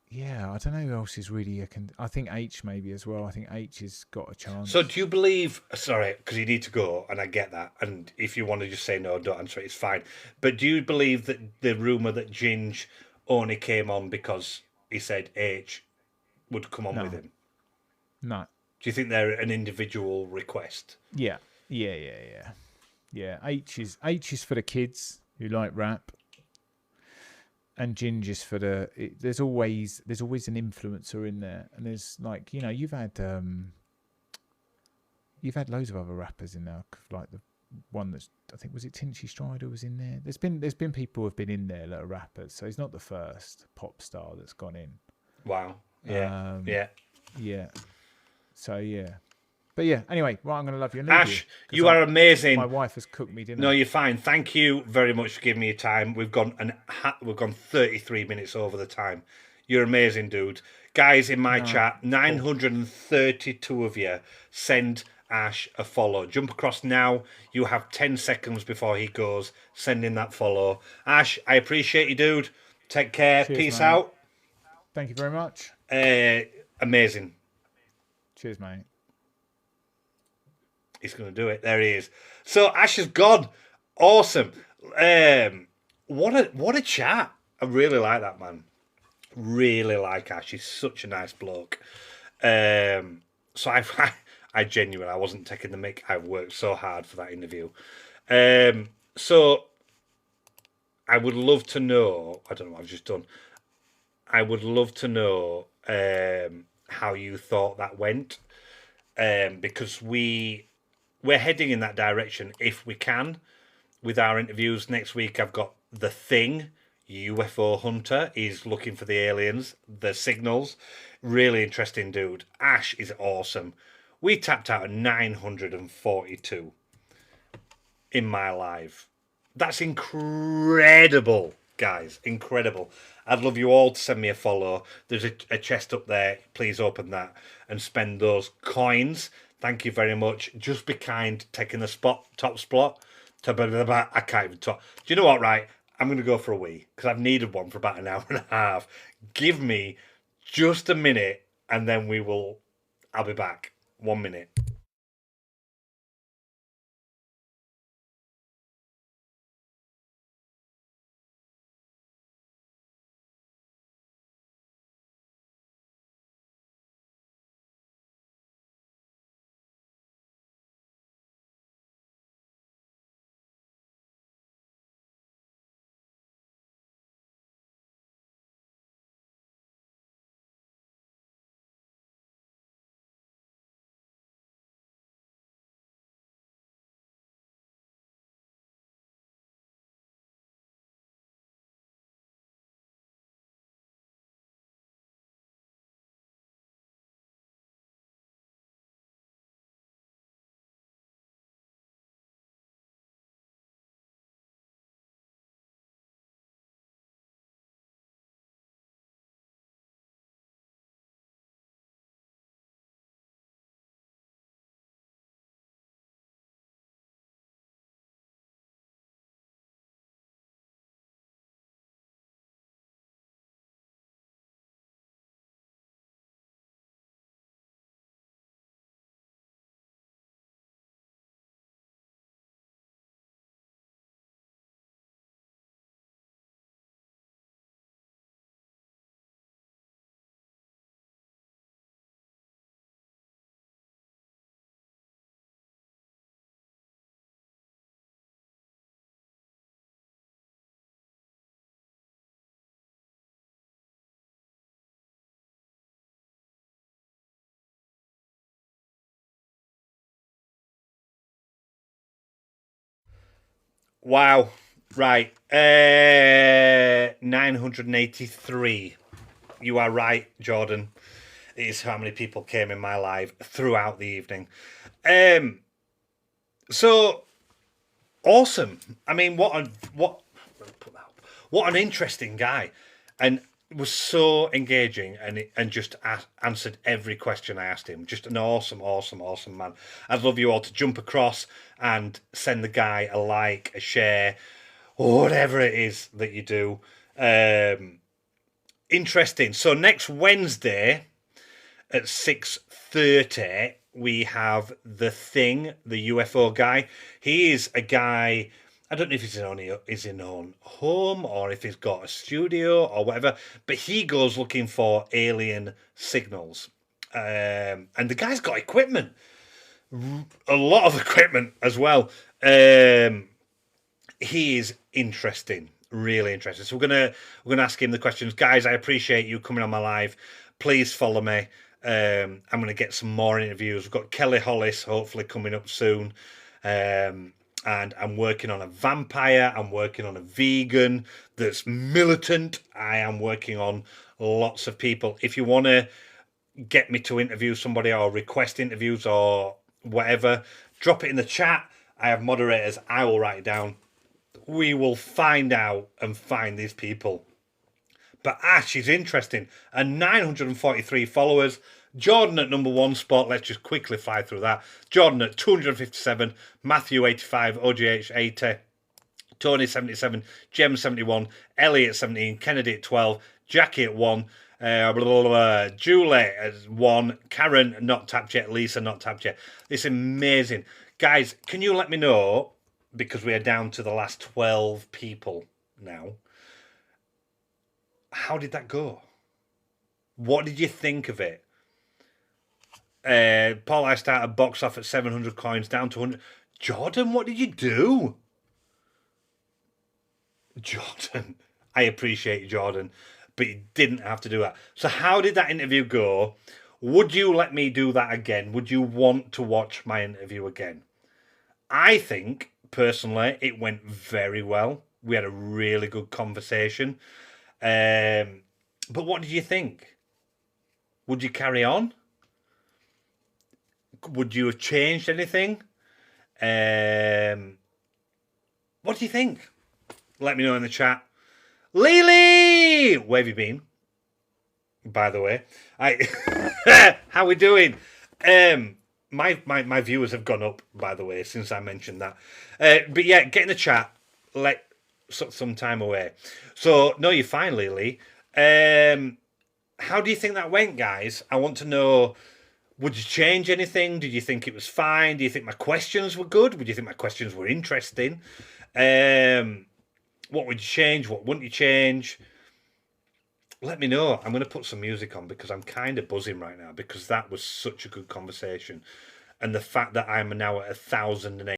Yeah, I don't know who else is really. I think H maybe as well. I think H has got a chance. So do you believe? Sorry, because you need to go, and I get that. And if you want to just say no, don't answer it. It's fine. But do you believe that the rumor that Ginge only came on because he said H would come on with him? No. Do you think they're an individual request? Yeah. H is for the kids who like rap. And Ginge is for there's always an influencer in there, and there's like you've had loads of other rappers in there, like the one that's I think was it Tinchy Strider was in there. There's been people who have been in there that are rappers, so he's not the first pop star that's gone in. Wow. Yeah. Yeah. So yeah. But yeah, anyway, I'm going to love you. Ash, you are amazing. My wife has cooked me dinner. No, you're fine. Thank you very much for giving me your time. We've gone 33 minutes over the time. You're amazing, dude. Guys, in my chat, 932 of you send Ash a follow. Jump across now. You have 10 seconds before he goes. Send in that follow. Ash, I appreciate you, dude. Take care. Cheers, Peace mate. out. Thank you very much. Amazing. Cheers, mate. He's going to do it. There he is. So Ash is gone. Awesome. What a chat. I really like that, man. Really like Ash. He's such a nice bloke. So I genuinely, I wasn't taking the mick. I worked so hard for that interview. So I would love to know. I don't know what I've just done. I would love to know how you thought that went, because we're heading in that direction if we can with our interviews. Next week I've got The Thing, UFO Hunter. He's looking for the aliens, the signals. Really interesting dude. Ash is awesome. We tapped out at 942 in my live. That's incredible, guys. Incredible. I'd love you all to send me a follow. There's a chest up there. Please open that and spend those coins. Thank you very much. Just be kind, taking the top spot. I can't even talk. Do you know what, right? I'm going to go for a wee because I've needed one for about an hour and a half. Give me just a minute and then I'll be back. 1 minute. Wow. Right. 983. You are right, Jordan. It is how many people came in my live throughout the evening. So awesome. I mean, what an interesting guy, and was so engaging and just answered every question I asked him. Just an awesome, awesome, awesome man. I'd love you all to jump across and send the guy a like, a share, or whatever it is that you do. Interesting. So next Wednesday at 6:30 we have the Thing, the UFO guy. He is a guy. I don't know if he's in own home or if he's got a studio or whatever, but he goes looking for alien signals. And the guy's got equipment, a lot of equipment as well. He is interesting, really interesting. So we're gonna ask him the questions, guys. I appreciate you coming on my live. Please follow me. I'm going to get some more interviews. We've got Kelly Hollis hopefully coming up soon. And I'm working on a vampire. I'm working on a vegan that's militant. I am working on lots of people. If you want to get me to interview somebody or request interviews or whatever, drop it in the chat. I have moderators. I will write it down. We will find out and find these people. But Ash is interesting. And 943 followers. Jordan at number 1 spot. Let's just quickly fly through that. Jordan at 257. Matthew 85. OGH 80. Tony 77. Jem 71. Ellie at 17. Kennedy at 12. Jackie at 1. Julie at 1. Karen not tapped yet. Lisa not tapped yet. It's amazing. Guys, can you let me know, because we are down to the last 12 people now, how did that go? What did you think of it? Paul, I started box off at 700 coins, down to 100. Jordan, what did you do? Jordan, I appreciate you, Jordan, but you didn't have to do that. So how did that interview go? Would you let me do that again? Would you want to watch my interview again? I think, personally, it went very well. We had a really good conversation. But what did you think? Would you carry on? Would you have changed anything? What do you think? Let me know in the chat. Lily! Where have you been? By the way. How we doing? My viewers have gone up, by the way, since I mentioned that. But yeah, get in the chat. some time away. So no, you're fine, Lily. How do you think that went, guys? I want to know. Would you change anything? Did you think it was fine? Do you think my questions were good? Would you think my questions were interesting? What would you change? What wouldn't you change? Let me know. I'm going to put some music on because I'm kind of buzzing right now because that was such a good conversation. And the fact that I'm now at 1,008